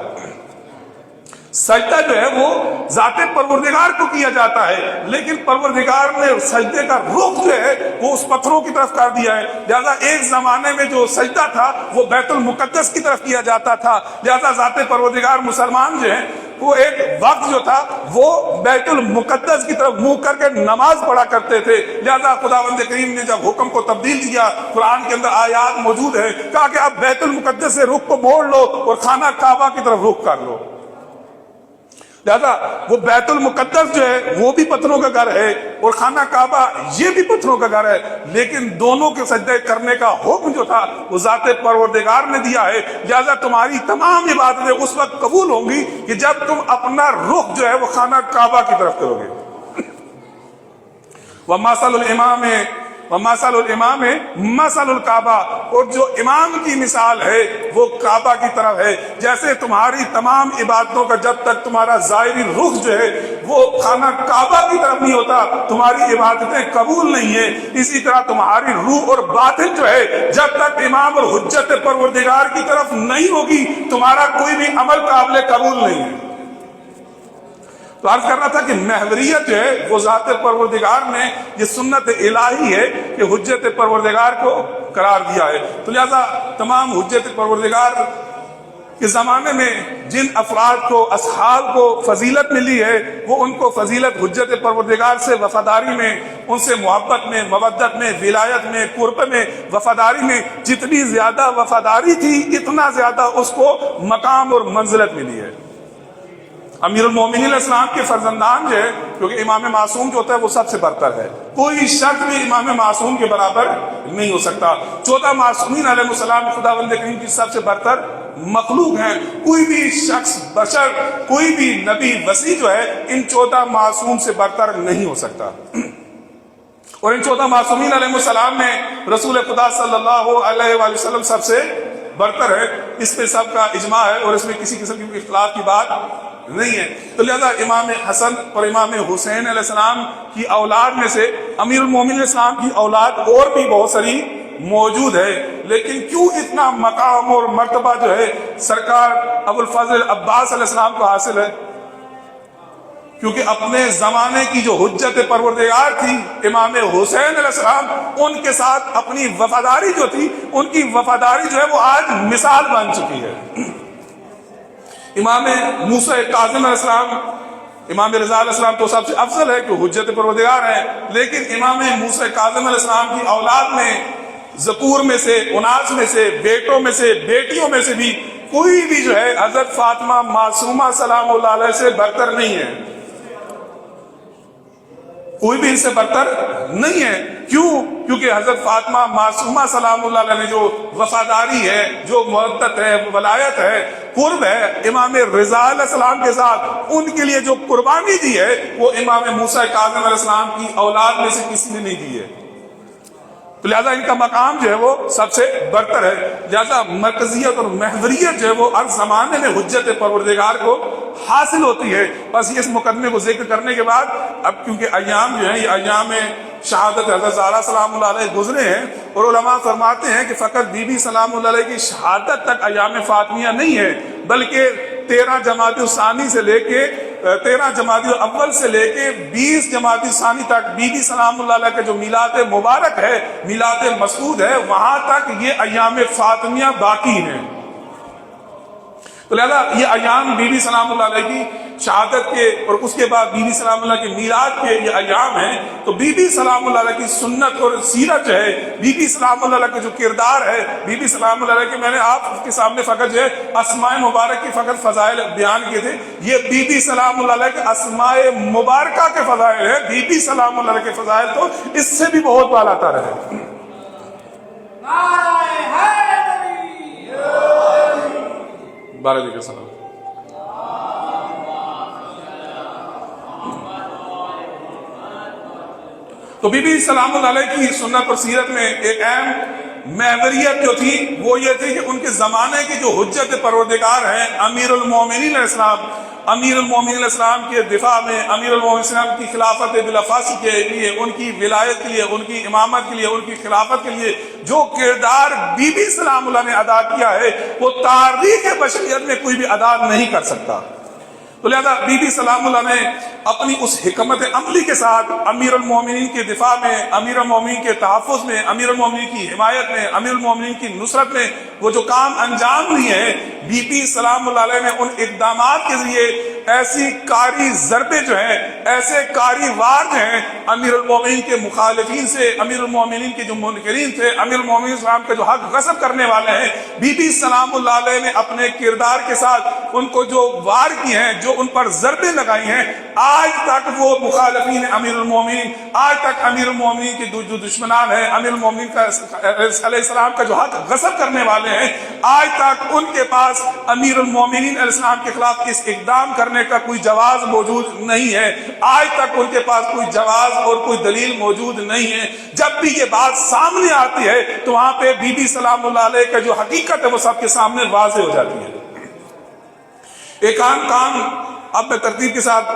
سجدہ جو ہے وہ ذات پروردگار کو کیا جاتا ہے، لیکن پروردگار نے سجدے کا رخ جو ہے وہ اس پتھروں کی طرف کر دیا ہے۔ لہذا ایک زمانے میں جو سجدہ تھا وہ بیت المقدس کی طرف کیا جاتا تھا، لہذا ذات پروردگار مسلمان جو ہیں وہ ایک وقت جو تھا وہ بیت المقدس کی طرف منہ کر کے نماز پڑھا کرتے تھے۔ لہذا خداوند کریم نے جب حکم کو تبدیل کیا، قرآن کے اندر آیات موجود ہے، کہا کہ اب بیت المقدس سے رخ کو موڑ لو اور خانہ کعبہ کی طرف رخ کر لو۔ لہذا وہ بیت المقدس جو ہے وہ بھی پتھروں کا گھر ہے اور خانہ کعبہ یہ بھی پتھروں کا گھر ہے، لیکن دونوں کے سجدے کرنے کا حکم جو تھا وہ ذات پروردگار نے دیا ہے۔ لہذا تمہاری تمام عبادتیں اس وقت قبول ہوں گی کہ جب تم اپنا رخ جو ہے وہ خانہ کعبہ کی طرف کرو گے۔ وَمَثَلُ الْإِمَامِ مَثَلُ الْكَعْبَةِ، اور جو امام کی مثال ہے وہ کعبہ کی طرف ہے۔ جیسے تمہاری تمام عبادتوں کا جب تک تمہارا ظاہری رخ جو ہے وہ خانہ کعبہ کی طرف نہیں ہوتا، تمہاری عبادتیں قبول نہیں ہیں، اسی طرح تمہاری روح اور باطن جو ہے جب تک امام اور حجت پروردگار کی طرف نہیں ہوگی، تمہارا کوئی بھی عمل قابل قبول نہیں ہے۔ تو عرض کرنا تھا کہ محوریت جو ہے وہ ذات پروردگار نے یہ سنت الہی ہے کہ حجت پروردگار کو قرار دیا ہے۔ تو لہذا تمام حجت پروردگار کے زمانے میں جن افراد کو، اصحاب کو فضیلت ملی ہے، وہ ان کو فضیلت حجت پروردگار سے وفاداری میں، ان سے محبت میں، مودت میں، ولایت میں، قرب میں، وفاداری میں جتنی زیادہ وفاداری تھی اتنا زیادہ اس کو مقام اور منزلت ملی ہے۔ امیر المومنین علیہ السلام کے فرزندان جو ہے، کیونکہ امام معصوم جو ہوتا ہے وہ سب سے برتر ہے، کوئی شخص بھی امام معصوم کے برابر نہیں ہو سکتا۔ 14 معصومین علیہ السلام خداوند کریم کی سب سے برتر مخلوق ہیں، کوئی بھی شخص، بشر، کوئی بھی نبی وسیع جو ہے ان 14 معصوم سے برتر نہیں ہو سکتا۔ اور ان 14 معصومین علیہ السلام میں رسول خدا صلی اللہ علیہ وآلہ وسلم سب سے برتر ہے، اس پہ سب کا اجماع ہے اور اس میں کسی قسم کی اختلاف کی بات نہیں ہے۔ تو لہذا امام حسن اور امام حسین علیہ السلام کی اولاد میں سے امیر المومنین علیہ السلام کی اولاد اور بھی بہت ساری موجود ہے، لیکن کیوں اتنا مقام اور مرتبہ جو ہے سرکار ابو الفضل عباس علیہ السلام کو حاصل ہے؟ کیونکہ اپنے زمانے کی جو حجت پروردگار تھی امام حسین علیہ السلام، ان کے ساتھ اپنی وفاداری جو تھی، ان کی وفاداری جو ہے وہ آج مثال بن چکی ہے۔ امام موسیٰ کاظم علیہ السلام، امام رضا علیہ السلام تو سب سے افضل ہے کہ حجت پروردگار ہے، لیکن امام موسیٰ کاظم علیہ السلام کی اولاد میں، ذکور میں سے، اناس میں سے، بیٹوں میں سے، بیٹیوں میں سے بھی کوئی بھی جو ہے حضرت فاطمہ معصومہ سلام اللہ علیہ سے برتر نہیں ہے، کوئی بھی ان سے برتر نہیں ہے۔ کیوں؟ کیونکہ حضرت فاطمہ معصومہ سلام اللہ علیہ نے جو وفاداری ہے، جو محبت ہے، ولایت ہے، قرب ہے امام رضا علیہ السلام کے ساتھ، ان کے لیے جو قربانی دی ہے وہ امام موسیٰ کاظم علیہ السلام کی اولاد میں سے کسی نے نہیں دی ہے، تو لہذا ان کا مقام جو ہے وہ سب سے برتر ہے۔ لہذا مرکزیت اور محوریت جو ہے وہ ہر زمانے میں حجت پروردگار کو حاصل ہوتی ہے۔ بس اس مقدمے کو ذکر کرنے کے بعد اب کیونکہ ایام جو ہیں یہ ایام شہادت حضرت زہرا سلام اللہ علیہ گزرے ہیں، اور علماء فرماتے ہیں کہ فقط بی بی سلام اللہ علیہ کی شہادت تک ایام فاطمیہ نہیں ہے، بلکہ 13 جمادی الثانی سے لے کے 13 جمادی الاول سے لے کے 20 جمادی الثانی تک بی بی سلام اللہ علیہ کا جو میلاد مبارک ہے، میلاد مسعود ہے، وہاں تک یہ ایام فاطمیہ باقی ہیں۔ تو لہذا یہ ایام بی بی سلام اللہ علیہ کی شہادت کے اور اس کے بعد بی بی سلام اللہ کے میلاد کے یہ ایام ہیں، تو بی بی سلام اللہ علیہ کی سنت اور سیرت جو ہے، بی بی سلام اللہ علیہ کا جو کردار ہے، بی بی سلام اللہ علیہ کے میں نے آپ کے سامنے فقط جو ہے اسماء مبارک کی فقط فضائل بیان کیے تھے، یہ بی بی سلام اللہ علیہ کے اسماء مبارکہ کے فضائل ہیں، بی بی سلام اللہ علیہ کے فضائل تو اس سے بھی بہت بالا تر ہے۔ بارہ جی کا سلام۔ تو بی بی سلام اللہ علیہ کی سنت اور سیرت میں ایک اہم محوریت جو تھی وہ یہ تھی کہ ان کے زمانے کے جو حجت پروردگار ہیں امیر المومنین علیہ السلام، امیر المومنین علیہ السلام کے دفاع میں، امیر المومنین علیہ السلام کی خلافت بلافاسی کے لیے، ان کی ولایت کے لیے، ان کی امامت کے لیے، ان کی خلافت کے لیے جو کردار بی بی سلام اللہ نے ادا کیا ہے وہ تاریخ بشریت میں کوئی بھی ادا نہیں کر سکتا۔ تو لہذا بی بی سلام اللہ نے اپنی اس حکمت عملی کے ساتھ امیر المومنین کے دفاع میں، امیر المومنین کے تحفظ میں، امیر المومنین کی حمایت میں، امیر المومنین کی نصرت میں وہ جو کام انجام دیے ہیں، بی بی سلام اللہ علیہ نے ان اقدامات کے ذریعے ایسی کاری ضربے جو ہیں، ایسے کاری وار جو ہیں امیر المومنین کے مخالفین سے، امیر المومنین کے جو منکرین تھے، امیر المومنین اسلام کے جو حق غصب کرنے والے ہیں، بی بی سلام اللہ علیہ نے اپنے کردار کے ساتھ ان کو جو وار کیے ہیں، جو ان پر ضربیں لگائی ہیں، آج تک وہ مخالفین امیر المومنین، آج تک امیر المومنین کے جو دشمنان ہیں، امیر المومنین کا علیہ السلام کا جو حق غصب کرنے والے ہیں، آج تک ان کے پاس امیر المومنین علیہ السلام کے خلاف اس اقدام کرنے کا کوئی جواز موجود نہیں ہے، آج تک ان کے پاس کوئی جواز اور کوئی دلیل موجود نہیں ہے۔ جب بھی یہ بات سامنے آتی ہے تو وہاں پہ بی بی سلام اللہ علیہ کا جو حقیقت ہے وہ سب کے سامنے واضح ہو جاتی ہے۔ ایک عام کام اب میں ترتیب کے ساتھ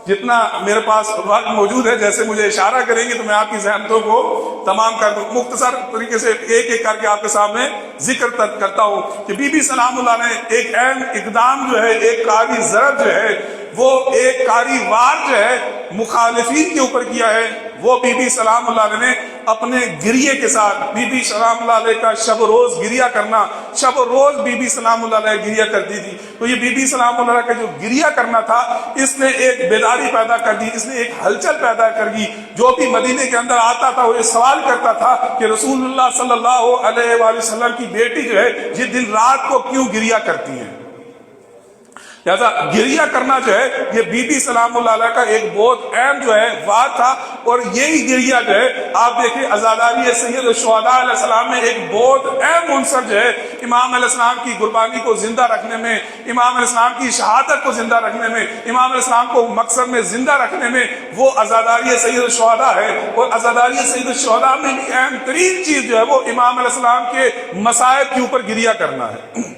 جتنا میرے پاس وقت موجود ہے، جیسے مجھے اشارہ کریں گے تو میں آپ کی ذہنتوں کو تمام کر دوں، مختصر طریقے سے ایک ایک کر کے آپ کے سامنے ذکر کرتا ہوں کہ بی بی سلام اللہ نے ایک اہم اقدام جو ہے، ایک کاری ضرب جو ہے، وہ ایک کاری وار جو ہے مخالفین کے اوپر کیا ہے، وہ بی بی سلام اللہ علیہ نے اپنے گریے کے ساتھ، بی بی سلام اللہ علیہ کا شب و روز گریہ کرنا، شب و روز بی بی سلام اللہ علیہ گریہ کرتی تھی، تو یہ بی بی سلام اللہ علیہ کا جو گریہ کرنا تھا اس نے ایک بیداری پیدا کر دی، اس نے ایک ہلچل پیدا کر دی۔ جو بھی مدینے کے اندر آتا تھا وہ یہ سوال کرتا تھا کہ رسول اللہ صلی اللہ علیہ وآلہ وسلم کی بیٹی جو ہے یہ دن رات کو کیوں گریہ کرتی ہے؟ لہذا گریہ کرنا جو ہے یہ بی بی سلام اللہ علیہ کا ایک بہت اہم جو ہے وار تھا، اور یہی گریہ جو ہے آپ دیکھیں عزاداری سید الشہداء علیہ السلام میں ایک بہت اہم عنصر جو ہے امام علیہ السلام کی قربانی کو زندہ رکھنے میں، امام علیہ السلام کی شہادت کو زندہ رکھنے میں، امام علیہ السلام کو مقصد میں زندہ رکھنے میں، وہ عزاداری سید الشہداء ہے۔ اور عزاداری سید الشہداء میں بھی اہم ترین چیز جو ہے وہ امام علیہ السلام کے مصائب کے اوپر گریہ کرنا ہے۔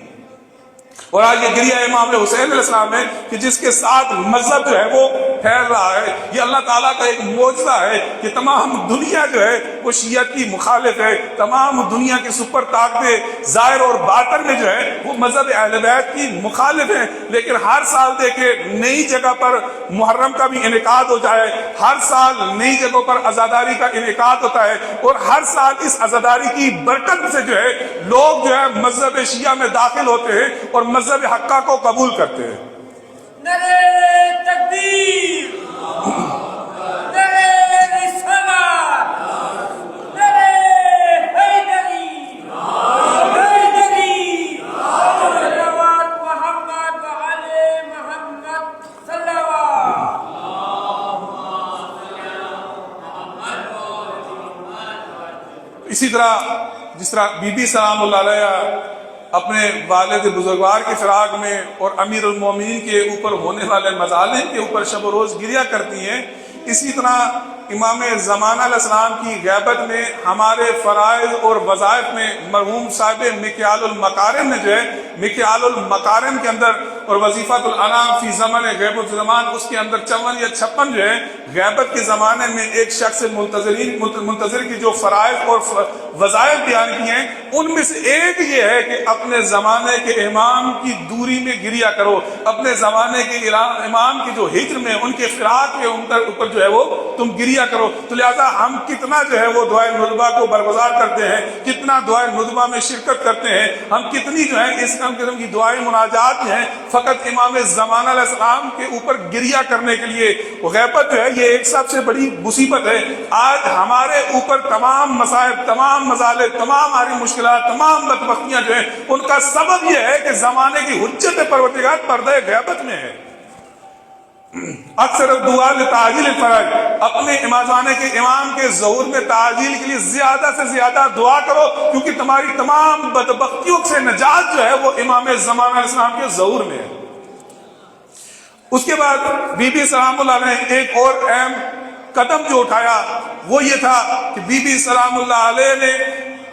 اور آج یہ گریہ امام حسین علیہ السلام ہے کہ جس کے ساتھ مذہب جو ہے وہ پھیل رہا ہے. یہ اللہ تعالیٰ کا ایک معجزہ ہے کہ تمام دنیا جو ہے وہ شیعت کی مخالف ہے. تمام دنیا کی سپر طاقتیں ظاہر اور باطن میں جو ہے وہ مذہب اہل بیت کی مخالف ہیں. لیکن ہر سال دیکھیں نئی جگہ پر محرم کا بھی انعقاد ہو جائے, ہر سال نئی جگہوں پر عزاداری کا انعقاد ہوتا ہے, اور ہر سال اس عزاداری کی برکت سے جو ہے لوگ جو ہے مذہب شیعہ میں داخل ہوتے ہیں اور مذہب حقہ کو قبول کرتے ہیں. نعرے تکبیر, نعرے رسالت, نعرے حیدری, حیدری, صلوات محمد وعلی محمد صلوات. اسی طرح جس طرح بی بی سلام اللہ علیہ اپنے والد بزرگوار کی فراق میں اور امیر المومنین کے اوپر ہونے والے مظالم کے اوپر شب و روز گریہ کرتی ہیں, اسی طرح امام زمانہ علیہ السلام کی غیبت میں ہمارے فرائض اور وظائف میں مرحوم صاحب مکیال المکارم نے جو ہے مکیال المکارم کے اندر اور وظیفۃ الانام فی زمن غیب الزمان اس کے اندر 54 یا 56 جو ہے غیبت کے زمانے میں ایک شخص منتظر کی جو فرائض اور وظائف بیان کی ہیں ان میں سے ایک یہ ہے کہ اپنے زمانے کے امام کی دوری میں گریہ کرو, اپنے زمانے کے امام کی جو ہجر میں ان کے فراق کے اوپر جو ہے وہ تم گریہ کرو. تو لہٰذا ہم کتنا جو ہے وہ دعائے ندبہ کو برگزار کرتے ہیں, کتنا دعائے ندبہ میں شرکت کرتے ہیں, ہم کتنی جو ہے اس قسم کی دعائیں مناجات ہیں فقط امام زمانہ علیہ السلام کے اوپر گریہ کرنے کے لیے. غیبت جو ہے یہ ایک سب سے بڑی مصیبت ہے. آج ہمارے اوپر تمام مصائب, تمام مظالم, تمام ہماری مشکلات, تمام بدبختیاں جو ہیں ان کا سبب یہ ہے کہ زمانے کی حجت پروردگار پردہ غیبت میں ہے. اکثر دعا لتعجیل الفرج, اپنے امامزانے کے امام کے ظہور میں تعجیل کے لیے زیادہ سے زیادہ دعا کرو, کیونکہ تمہاری تمام بدبختیوں سے نجات جو ہے وہ امام زمانہ علیہ السلام کے ظہور میں ہے. اس کے بعد بی بی سلام اللہ نے ایک اور اہم قدم جو اٹھایا وہ یہ تھا کہ بی بی سلام اللہ علیہ نے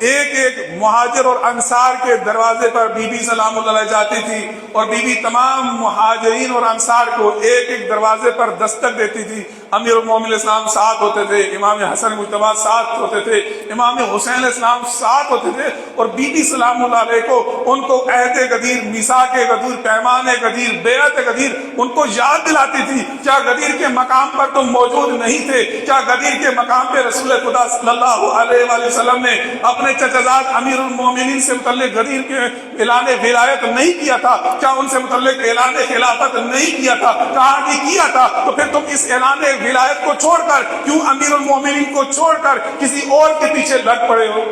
ایک ایک مہاجر اور انصار کے دروازے پر بی بی سلام اللہ علیہ جاتی تھی اور بی بی تمام مہاجرین اور انصار کو ایک ایک دروازے پر دستک دیتی تھی. امیر المومنین اسلام ساتھ ہوتے تھے, امام حسن مجتبیٰ ساتھ ہوتے تھے, امام حسین علیہ السلام ساتھ ہوتے تھے, اور بی بی سلام اللہ علیہ کو ان کو عہد غدیر, میثاق غدیر, پیمان غدیر, بیعت غدیر ان کو یاد دلاتی تھی. کیا غدیر کے مقام پر تم موجود نہیں تھے؟ کیا غدیر کے مقام پہ رسول خدا صلی اللہ علیہ وآلہ وسلم نے اپنے چچازاد امیر المومنین سے متعلق غدیر کے اعلان ولایت نہیں کیا تھا؟ کیا ان سے متعلق اعلان خلافت نہیں کیا تھا؟ کہاں کی کیا تھا؟ تو پھر تم اس اعلان ولایت کو چھوڑ کر کیوں امیر المومنین کو چھوڑ کر کسی اور کے پیچھے لگ پڑے ہو؟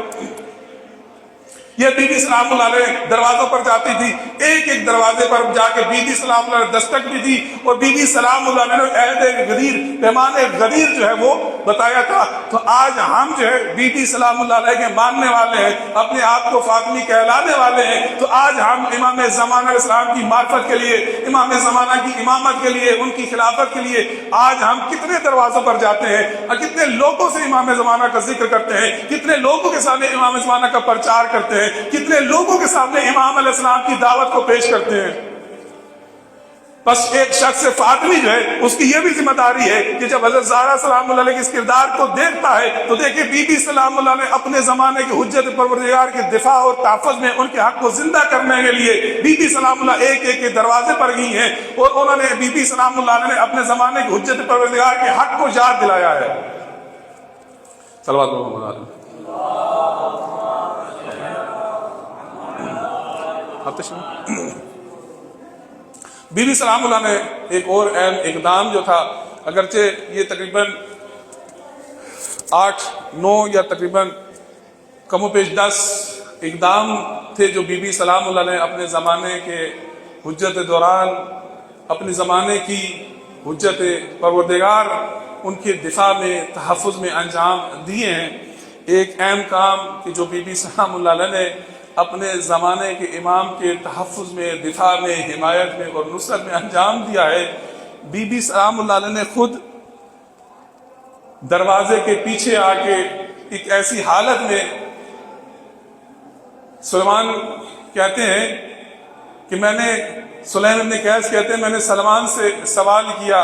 یہ بی بی سلام اللہ علیہ دروازوں پر جاتی تھی, ایک ایک دروازے پر جا کے بی بی سلام اللہ علیہ دستک بھی دی, اور بی بی سلام اللہ علیہ نے عہد غدیر, پیمان غدیر جو ہے وہ بتایا تھا. تو آج ہم جو ہے بی بی سلام اللہ علیہ کے ماننے والے ہیں, اپنے آپ کو فاطمی کہلانے والے ہیں, تو آج ہم امام زمانہ علیہ السلام کی معرفت کے لیے, امام زمانہ کی امامت کے لیے, ان کی خلافت کے لیے آج ہم کتنے دروازوں پر جاتے ہیں اور کتنے لوگوں سے امام زمانہ کا ذکر کرتے ہیں, کتنے لوگوں کے سامنے امام زمانہ کا پرچار کرتے ہیں, کتنے لوگوں کے سامنے امام علیہ السلام کی دعوت کو پیش کرتے ہیں. بس ایک شخص فاطمی جو ہے اس کی یہ بھی ذمہ داری ہے کہ جب حضرت زہرا سلام اللہ علیہ کے اس کردار کو دیکھتا ہے تو دیکھیں بی بی سلام اللہ نے اپنے زمانے کی حجت پروردگار کے دفاع اور تحفظ میں ان کے حق کو زندہ کرنے کے لیے بی بی سلام اللہ ایک ایک کے دروازے پر گئی ہیں, اور انہوں نے بی بی سلام اللہ نے اپنے زمانے کی حجت پروردگار کے حق کو یاد دلایا ہے. صلوات محمد علیہ. بی بی سلام اللہ نے ایک اور اہم اقدام جو تھا, اگرچہ یہ تقریباً 8-9 یا تقریباً کم و بیش 10 اقدام تھے جو بی بی سلام اللہ نے اپنے زمانے کے حجت دوران اپنے زمانے کی حجت پروردگار ان کے دفاع میں, تحفظ میں انجام دیے ہیں. ایک اہم کام کہ جو بی بی سلام اللہ علیہ نے اپنے زمانے کے امام کے تحفظ میں, دفاع میں, حمایت میں اور نصرت میں انجام دیا ہے, بی بی سلام اللہ علیہ نے خود دروازے کے پیچھے آ کے ایک ایسی حالت میں, سلیمان کہتے ہیں کہ میں نے, سلیم ابن قیس کہتے ہیں میں نے سلمان سے سوال کیا,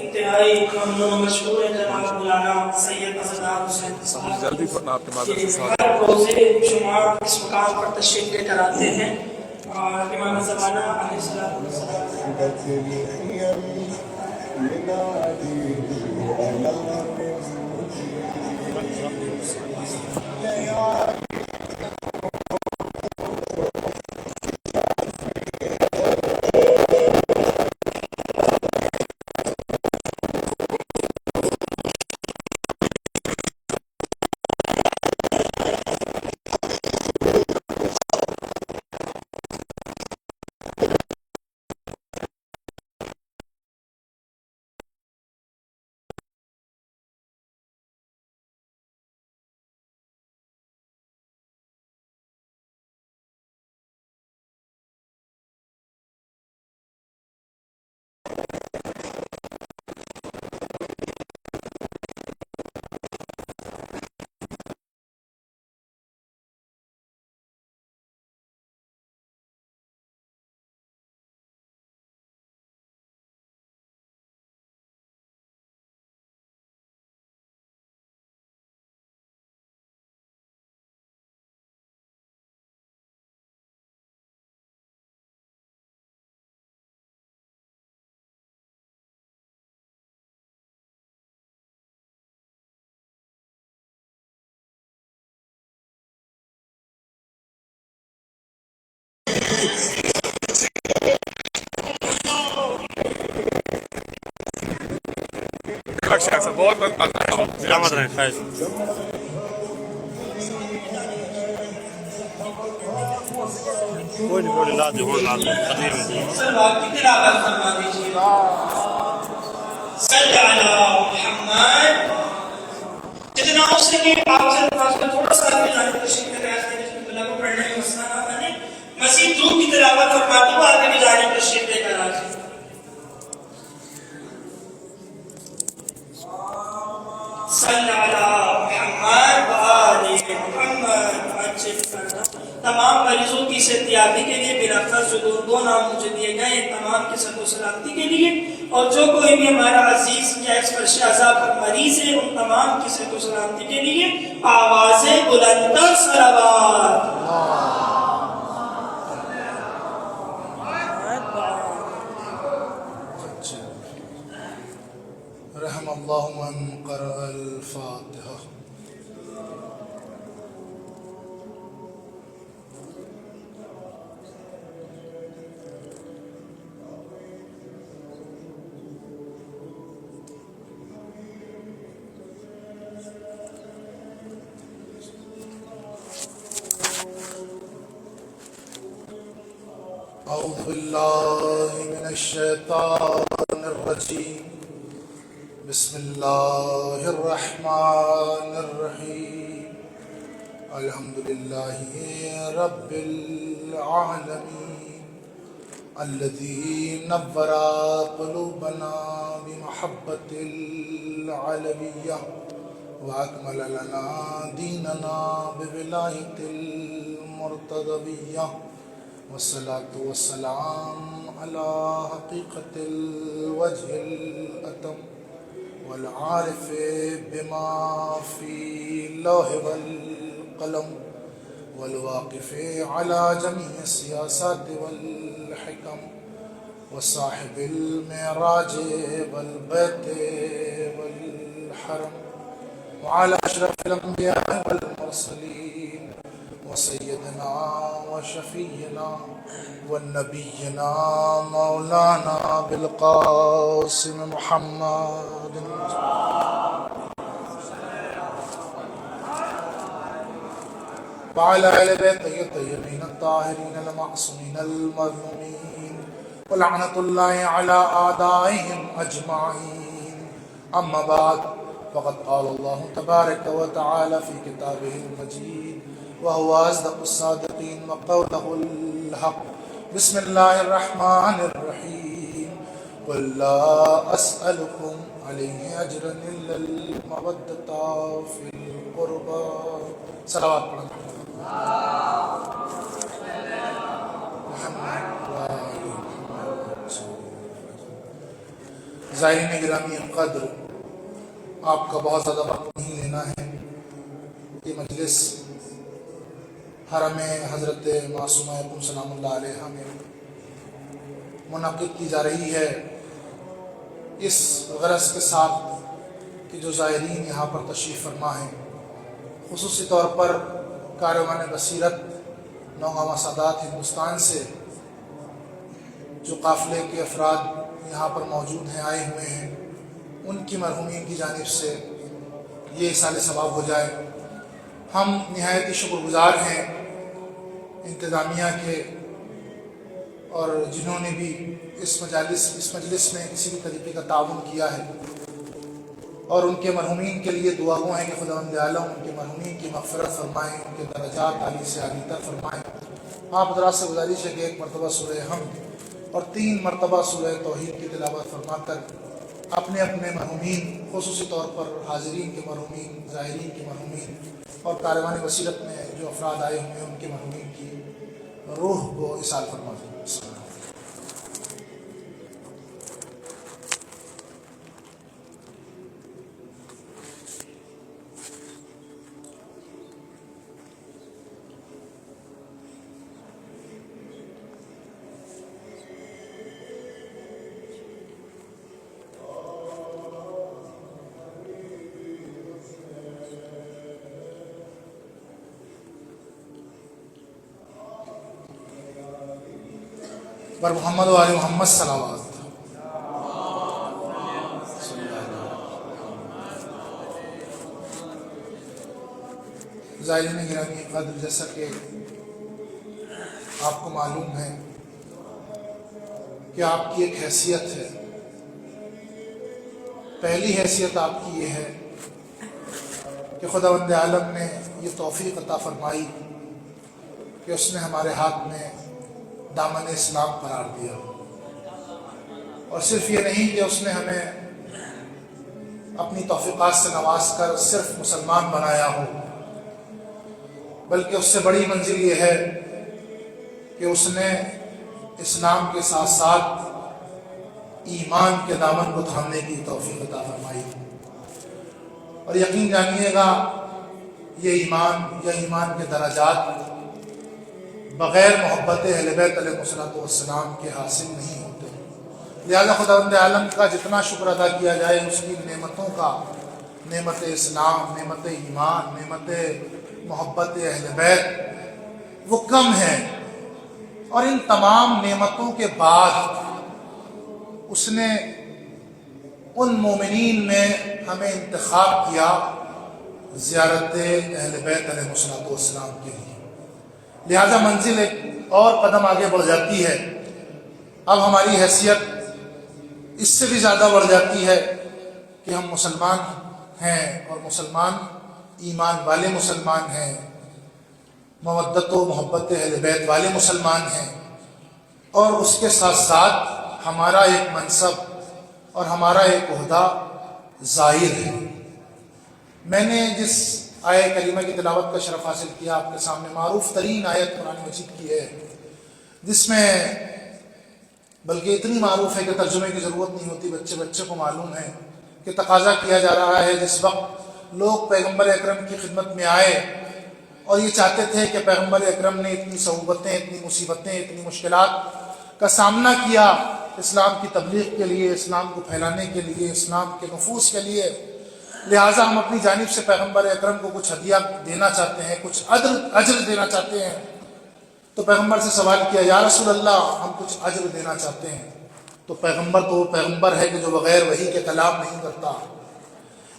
انتہائی ممنون و مشہور ہے جناب مولانا سید اسداد حسین جلدی پڑھنا آپ کے مادر سے ساتھ. ہر روزے شمار اس مقام پر تشریف لے کر آتے ہیں اور امام زمانہ علیہ السلام سلامت رہیں خیر. کوئی نہیں لا دے ہو لا دے تقریر میں سلوات کی تلاوت فرما دیجیے. صلی علی محمد. جتنا ہو سکے آپ سے نماز کا تھوڑا سا بھی جانے تشریف لے کر آتے ہیں اللہ کو پڑھنے میں مسئلہ نہ بنے. مزید درود کی تلاوت فرماتے ہوئے آگے بھی جانے تشریف لے کر آتے ہیں. صلی علی محمد وآل محمد. تمام مریضوں کی صحتیابی کے لیے بلافظ جو دو نام مجھے دیے گئے ہیں تمام کی صحت و سلامتی کے لیے اور جو کوئی بھی ہمارا عزیز یا ایکسپرش عذاب پر مریض ہے ان تمام کی صحت و سلامتی کے لیے آواز بلند صلوات. رحم اللہ من قرأ الفاتحہ. اعوذ باللہ من الشیطان الرجیم. بسم اللہ الرحمن الرحیم. الحمد للہ رب العالمین الذی نور قلوبنا بمحبت العلویہ واکمل لنا دیننا بولایت المرتضویہ والصلاة والسلام على حقیقت الوجہ الاتم والعارف بما في اللوح والقلم والواقف على جميع السياسات والحكم وصاحب المعراج والبيت والحرم وعلى أشرف الأنبياء والمرسلين وسيدنا وشفينا ونبينا مولانا بالقاسم محمد وعلى آل بيته الطيبين الطاهرين المعصومين المظلومين ولعنة الله على أعدائهم أجمعين. أما بعد فقد قال الله تبارك وتعالى في كتابه المجيد وهو أصدق الصادقين وقوله الحق بسم اللہ الرحمن الرحیم قل لا اسألکم علیہ اجرا الا المودۃ فی القربى. صلوات پڑھیں. زائرین گرامی قدر، آپ کا بہت زیادہ وقت نہیں لینا ہے. یہ مجلس حرم حضرت معصومہ ام سلام اللہ علیہ میں منعقد کی جا رہی ہے، اس غرض کے ساتھ کہ جو زائرین یہاں پر تشریف فرما ہیں، خصوصی طور پر کاروان بصیرت نوگاواں سادات ہندوستان سے جو قافلے کے افراد یہاں پر موجود ہیں، آئے ہوئے ہیں، ان کی مرحومین کی جانب سے یہ ایصال ثواب ہو جائے. ہم نہایت ہی شکر گزار ہیں انتظامیہ کے اور جنہوں نے بھی اس مجلس میں کسی بھی طریقے کا تعاون کیا ہے، اور ان کے مرحومین کے لیے دعا گو ہیں کہ خداوند عالم ان کے مرحومین کی مغفرت فرمائیں، ان کے درجات عالی سے عالی تر فرمائیں. آپ حضرات سے گزارش ہے کہ 1 مرتبہ سورہ حمد اور 3 مرتبہ سورہ توحید کی تلاوت فرما کر اپنے اپنے مرحومین، خصوصی طور پر حاضرین کے مرحومین، زائرین کے مرحومین اور کاروان بصیرت میں جو افراد آئے ہوئے ہیں ان کے مرحومین کی روح کو ایصال فرما دیں. پر محمد و آل محمد صلوات. زائرین گرامی قدر، جیسا کہ آپ کو معلوم ہے کہ آپ کی ایک حیثیت ہے. پہلی حیثیت آپ کی یہ ہے کہ خداوند عالم نے یہ توفیق عطا فرمائی کہ اس نے ہمارے ہاتھ میں دامن اسلام قرار دیا. اور صرف یہ نہیں کہ اس نے ہمیں اپنی توفیقات سے نواز کر صرف مسلمان بنایا ہو، بلکہ اس سے بڑی منزل یہ ہے کہ اس نے اسلام کے ساتھ ساتھ ایمان کے دامن کو تھامنے کی توفیق عطا فرمائی. اور یقین جانیے گا یہ ایمان یا ایمان کے درجات بغیر محبت اہل بیت علیہ السلام کے حاصل نہیں ہوتے. لہذا خداوند عالم کا جتنا شکر ادا کیا جائے اس کی نعمتوں کا، نعمت اسلام، نعمت ایمان، نعمت محبت اہل بیت، وہ کم ہے. اور ان تمام نعمتوں کے بعد اس نے ان مومنین میں ہمیں انتخاب کیا زیارت اہل بیت علیہ السلام کے لیے. لہذا منزل ایک اور قدم آگے بڑھ جاتی ہے. اب ہماری حیثیت اس سے بھی زیادہ بڑھ جاتی ہے کہ ہم مسلمان ہیں، اور مسلمان ایمان والے مسلمان ہیں، مودت و محبت اہل بیت والے مسلمان ہیں. اور اس کے ساتھ ساتھ ہمارا ایک منصب اور ہمارا ایک عہدہ ظاہر ہے. میں نے جس آیت کریمہ کی تلاوت کا شرف حاصل کیا آپ کے سامنے، معروف ترین آیت قرآن مجید کی ہے، جس میں بلکہ اتنی معروف ہے کہ ترجمے کی ضرورت نہیں ہوتی، بچے کو معلوم ہے کہ تقاضا کیا جا رہا ہے. جس وقت لوگ پیغمبر اکرم کی خدمت میں آئے اور یہ چاہتے تھے کہ پیغمبر اکرم نے اتنی صعوبتیں، اتنی مصیبتیں، اتنی مشکلات کا سامنا کیا اسلام کی تبلیغ کے لیے، اسلام کو پھیلانے کے لیے، اسلام کے نفوذ کے لیے، لہٰذا ہم اپنی جانب سے پیغمبر اکرم کو کچھ ہدیہ دینا چاہتے ہیں، کچھ اجر دینا چاہتے ہیں. تو پیغمبر سے سوال کیا، یا رسول اللہ ہم کچھ اجر دینا چاہتے ہیں. تو پیغمبر تو وہ پیغمبر ہے کہ جو بغیر وحی کے کلام نہیں کرتا.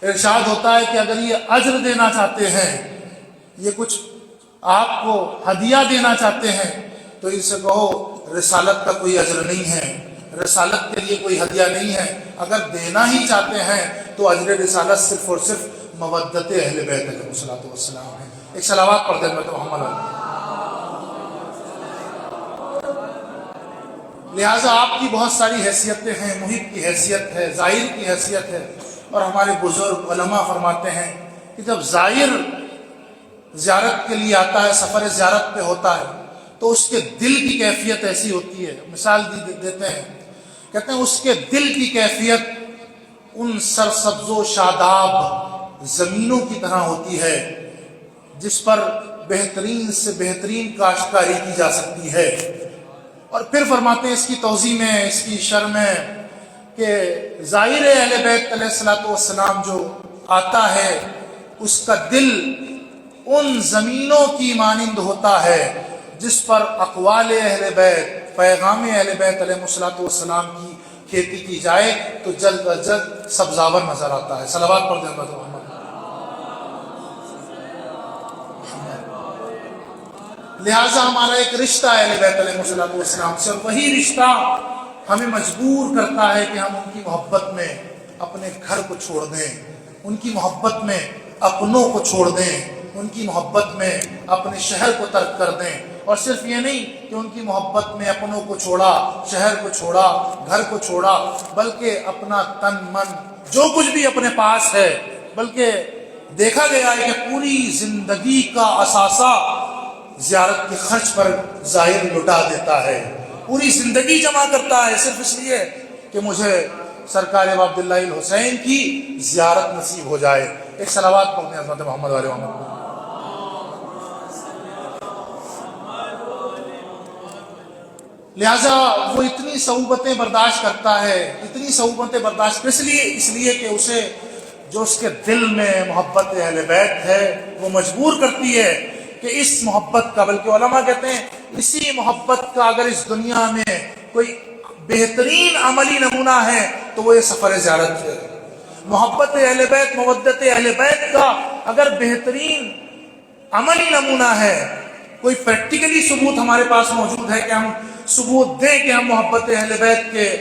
ارشاد ہوتا ہے کہ اگر یہ اجر دینا چاہتے ہیں، یہ کچھ آپ کو ہدیہ دینا چاہتے ہیں، تو ان سے کہو رسالت کا کوئی اجر نہیں ہے، رسالت کے لیے کوئی ہدیہ نہیں ہے. اگر دینا ہی چاہتے ہیں تو اجر رسالت صرف اور صرف مودت اہل بیت علیہ السلام ہے. ایک صلوات پڑھ دیں محمد. لہٰذا آپ کی بہت ساری حیثیتیں ہیں، محب کی حیثیت ہے، زائر کی حیثیت ہے، اور ہمارے بزرگ علماء فرماتے ہیں کہ جب زائر زیارت کے لیے آتا ہے، سفر زیارت پہ ہوتا ہے، تو اس کے دل کی کیفیت ایسی ہوتی ہے، مثال دیتے ہیں، کہتے ہیں اس کے دل کی کیفیت ان سرسبز و شاداب زمینوں کی طرح ہوتی ہے جس پر بہترین سے بہترین کاشتکاری کی جا سکتی ہے۔ اور پھر فرماتے ہیں اس کی توضیح میں، اس کی شرح میں، کہ زائر اہل بیت علیہ الصلوۃ والسلام جو آتا ہے اس کا دل ان زمینوں کی مانند ہوتا ہے جس پر اقوال اہل بیت، پیغام اہل بیت علیہ الصلوۃ والسلام کی کھیتی کی جائے تو جلد از جلد سبزاور نظر آتا ہے۔ صلوات پڑھ دیں محمد۔ لہٰذا ہمارا ایک رشتہ ہے اہل بیت علیہ الصلوۃ والسلام سے، اور وہی رشتہ ہمیں مجبور کرتا ہے کہ ہم ان کی محبت میں اپنے گھر کو چھوڑ دیں، ان کی محبت میں اپنوں کو چھوڑ دیں، ان کی محبت میں اپنے شہر کو ترک کر دیں۔ اور صرف یہ نہیں کہ ان کی محبت میں اپنوں کو چھوڑا، شہر کو چھوڑا، گھر کو چھوڑا، بلکہ اپنا تن من جو کچھ بھی اپنے پاس ہے، بلکہ دیکھا گیا ہے کہ پوری زندگی کا اثاثہ زیارت کے خرچ پر ظاہر لٹا دیتا ہے، پوری زندگی جمع کرتا ہے صرف اس لیے کہ مجھے سرکار عبداللہ الحسین کی زیارت نصیب ہو جائے۔ ایک صلوات پڑھتے ہیں حضرت محمد علیہ وسلم۔ لہٰذا وہ اتنی صعوبتیں برداشت کرتا ہے، اتنی صعوبتیں برداشت اس لیے کہ اسے جو اس کے دل میں محبت اہل بیت ہے وہ مجبور کرتی ہے کہ اس محبت کا، بلکہ علماء کہتے ہیں اسی محبت کا اگر اس دنیا میں کوئی بہترین عملی نمونہ ہے تو وہ یہ سفر زیارت ہے۔ محبت اہل بیت، مودت اہل بیت کا اگر بہترین عملی نمونہ ہے، کوئی پریکٹیکلی ثبوت ہمارے پاس موجود ہے کہ ہم ثبوت دیں کہ ہم محبت اہل بیت کے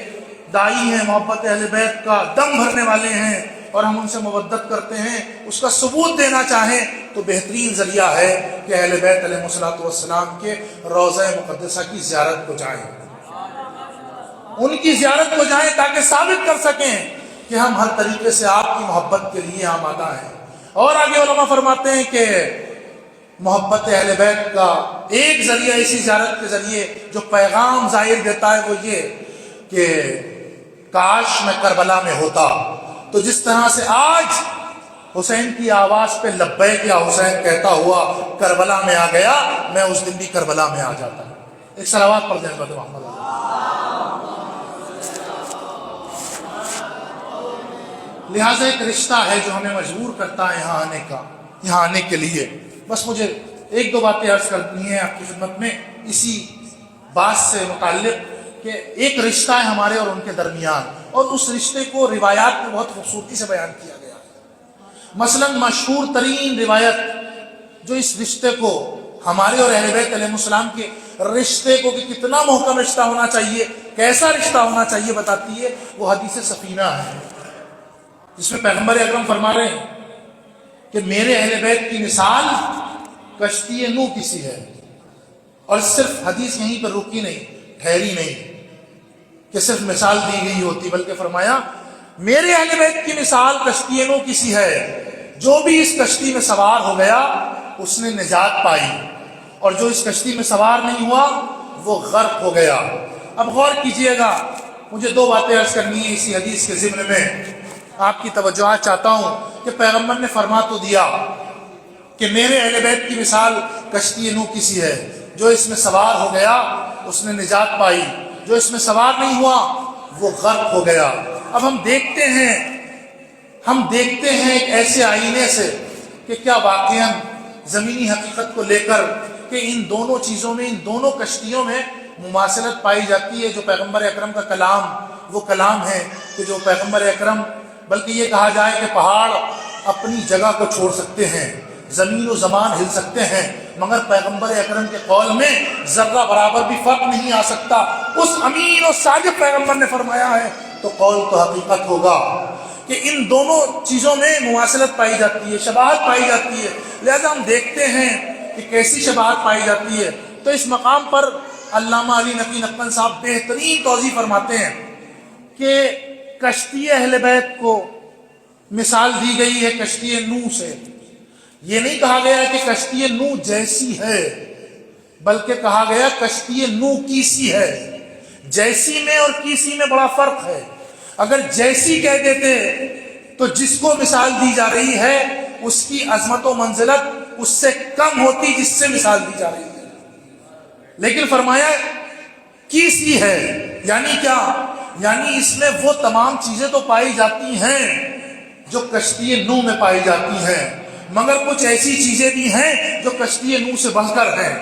داعی ہیں، محبت اہل بیت کا دم بھرنے والے ہیں اور ہم ان سے مودت کرتے ہیں، اس کا ثبوت دینا چاہیں تو بہترین ذریعہ ہے کہ اہل بیت علیہ الصلوۃ والسلام کے روضہ مقدسہ کی زیارت کو جائیں، ان کی زیارت کو جائیں تاکہ ثابت کر سکیں کہ ہم ہر طریقے سے آپ کی محبت کے لیے آمادہ ہیں۔ اور آگے علماء فرماتے ہیں کہ محبت اہل بیت کا ایک ذریعہ اسی زیارت کے ذریعے جو پیغام ظاہر دیتا ہے وہ یہ کہ کاش میں کربلا میں ہوتا، تو جس طرح سے آج حسین کی آواز پہ لبیک یا حسین کہتا ہوا کربلا میں آ گیا، میں اس دن بھی کربلا میں آ جاتا۔ ایک صلوات پڑھ دیں حضرت محمد۔ لہٰذا ایک رشتہ ہے جو ہمیں مجبور کرتا ہے یہاں آنے کے لیے۔ بس مجھے ایک دو باتیں عرض کرنی ہیں آپ کی خدمت میں اسی بات سے متعلق کہ ایک رشتہ ہے ہمارے اور ان کے درمیان، اور اس رشتے کو روایات میں بہت خوبصورتی سے بیان کیا گیا ہے۔ مثلا مشہور ترین روایت جو اس رشتے کو، ہمارے اور اہل بیت علیہ السلام کے رشتے کو کہ کتنا محکم رشتہ ہونا چاہیے، کیسا رشتہ ہونا چاہیے بتاتی ہے، وہ حدیث سفینہ ہے، جس میں پیغمبر اکرم فرما رہے ہیں کہ میرے اہل بیت کی مثال کشتی نوح کی سی ہے۔ اور صرف حدیث یہیں پر رکی نہیں، ٹھہری نہیں کہ صرف مثال دی گئی ہوتی، بلکہ فرمایا میرے اہل بیت کی مثال کشتی نوح کی سی ہے، جو بھی اس کشتی میں سوار ہو گیا اس نے نجات پائی، اور جو اس کشتی میں سوار نہیں ہوا وہ غرق ہو گیا۔ اب غور کیجئے گا، مجھے دو باتیں عرض کرنی ہیں اسی حدیث کے ضمن میں، آپ کی توجہات چاہتا ہوں کہ پیغمبر نے فرما تو دیا کہ میرے اہل بیت کی مثال کشتی نوح کی سی ہے، جو اس میں سوار ہو گیا اس نے نجات پائی، جو اس میں سوار نہیں ہوا وہ غرق ہو گیا۔ اب ہم دیکھتے ہیں ایک ایسے آئینے سے کہ کیا واقعاً زمینی حقیقت کو لے کر کہ ان دونوں چیزوں میں، ان دونوں کشتیوں میں مماثلت پائی جاتی ہے۔ جو پیغمبر اکرم کا کلام وہ کلام ہے کہ جو پیغمبر اکرم، بلکہ یہ کہا جائے کہ پہاڑ اپنی جگہ کو چھوڑ سکتے ہیں، زمین و زمان ہل سکتے ہیں، مگر پیغمبر اکرم کے قول میں ذرہ برابر بھی فرق نہیں آ سکتا۔ اس امین و صادق پیغمبر نے فرمایا ہے تو قول تو حقیقت ہوگا کہ ان دونوں چیزوں میں مماثلت پائی جاتی ہے، شباہت پائی جاتی ہے۔ لہذا ہم دیکھتے ہیں کہ کیسی شباہت پائی جاتی ہے۔ تو اس مقام پر علامہ علی نقی نقل صاحب بہترین توضیح فرماتے ہیں کہ کشتی اہل بیت کو مثال دی گئی ہے کشتی نوح سے. یہ نہیں کہا گیا کہ کشتی نوح جیسی ہے، بلکہ کہا گیا کشتی نوح کی سی ہے. جیسی میں اور کیسی میں بڑا فرق ہے. اگر جیسی کہہ دیتے تو جس کو مثال دی جا رہی ہے اس کی عظمت و منزلت اس سے کم ہوتی جس سے مثال دی جا رہی ہے. لیکن فرمایا کیسی ہے، یعنی کیا؟ یعنی اس میں وہ تمام چیزیں تو پائی جاتی ہیں جو کشتی نوح میں پائی جاتی ہیں، مگر کچھ ایسی چیزیں بھی ہیں جو کشتی نوح سے بڑھ کر ہیں.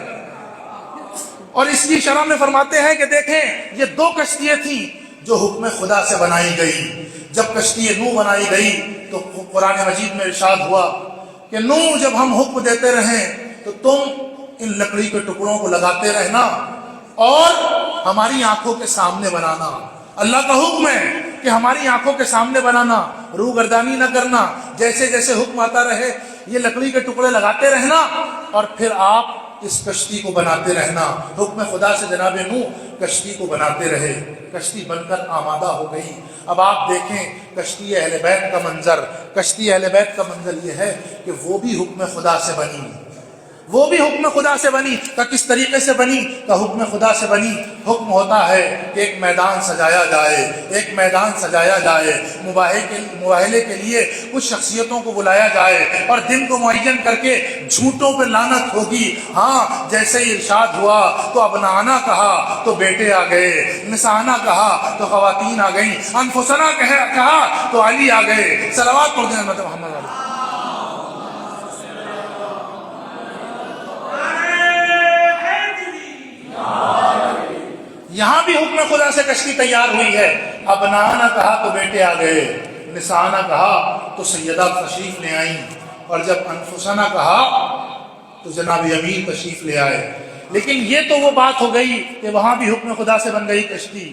اور اس کی شرح میں فرماتے ہیں کہ دیکھیں یہ دو کشتیاں تھیں جو حکم خدا سے بنائی گئی. جب کشتی نوح بنائی گئی تو قرآن مجید میں ارشاد ہوا کہ نوح جب ہم حکم دیتے رہیں تو تم ان لکڑی کے ٹکڑوں کو لگاتے رہنا اور ہماری آنکھوں کے سامنے بنانا. اللہ کا حکم ہے کہ ہماری آنکھوں کے سامنے بنانا، روگردانی نہ کرنا. جیسے جیسے حکم آتا رہے یہ لکڑی کے ٹکڑے لگاتے رہنا اور پھر آپ اس کشتی کو بناتے رہنا. حکم خدا سے جناب نوح کشتی کو بناتے رہے، کشتی بن کر آمادہ ہو گئی. اب آپ دیکھیں کشتی اہل بیت کا منظر. کشتی اہل بیت کا منظر یہ ہے کہ وہ بھی حکم خدا سے بنی، وہ بھی حکم خدا سے بنی. کہ کس طریقے سے بنی؟ کہ حکم خدا سے بنی. حکم ہوتا ہے کہ ایک میدان سجایا جائے، ایک میدان سجایا جائے، مباہلے کے لیے کچھ شخصیتوں کو بلایا جائے اور دن کو معین کر کے جھوٹوں پہ لعنت ہوگی. ہاں جیسے ہی ارشاد ہوا تو ابنانا کہا تو بیٹے آ گئے، نسانا کہا تو خواتین آ گئیں، انفسنا کہا تو علی آ گئے. صلوات پڑھ دیں محمد علی. یہاں بھی حکم خدا سے کشتی تیار ہوئی ہے. ابنانا کہا تو بیٹے آ گئے، نسانا کہا تو سیدہ تشریف لے آئیں، اور جب انفسنا کہا تو جناب امیر تشریف لے آئے. لیکن یہ تو وہ بات ہو گئی کہ وہاں بھی حکم خدا سے بن گئی کشتی،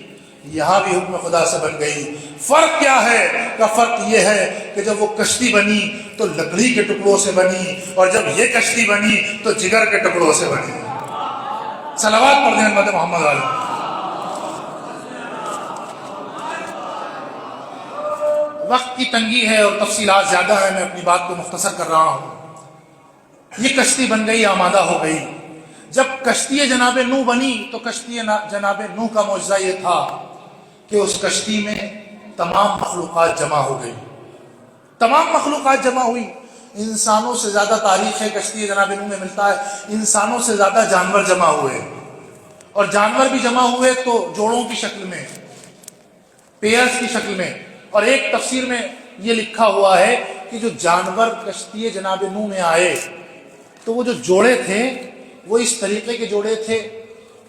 یہاں بھی حکم خدا سے بن گئی. فرق کیا ہے؟ کا فرق یہ ہے کہ جب وہ کشتی بنی تو لکڑی کے ٹکڑوں سے بنی، اور جب یہ کشتی بنی تو جگر کے ٹکڑوں سے بنی. صلوات پڑھ دیں محمد علی. وقت کی تنگی ہے اور تفصیلات زیادہ ہیں، میں اپنی بات کو مختصر کر رہا ہوں. یہ کشتی بن گئی، آمادہ ہو گئی. جب کشتی جناب نوح بنی تو کشتی جناب نوح کا معجزہ یہ تھا کہ اس کشتی میں تمام مخلوقات جمع ہو گئی. تمام مخلوقات جمع ہوئی. انسانوں سے زیادہ تاریخ ہے کشتی جناب نوح میں ملتا ہے، انسانوں سے زیادہ جانور جمع ہوئے، اور جانور بھی جمع ہوئے تو جوڑوں کی شکل میں، پیئرز کی شکل میں. اور ایک تفسیر میں یہ لکھا ہوا ہے کہ جو جانور کشتی جناب نوح میں آئے تو وہ جو جوڑے تھے وہ اس طریقے کے جوڑے تھے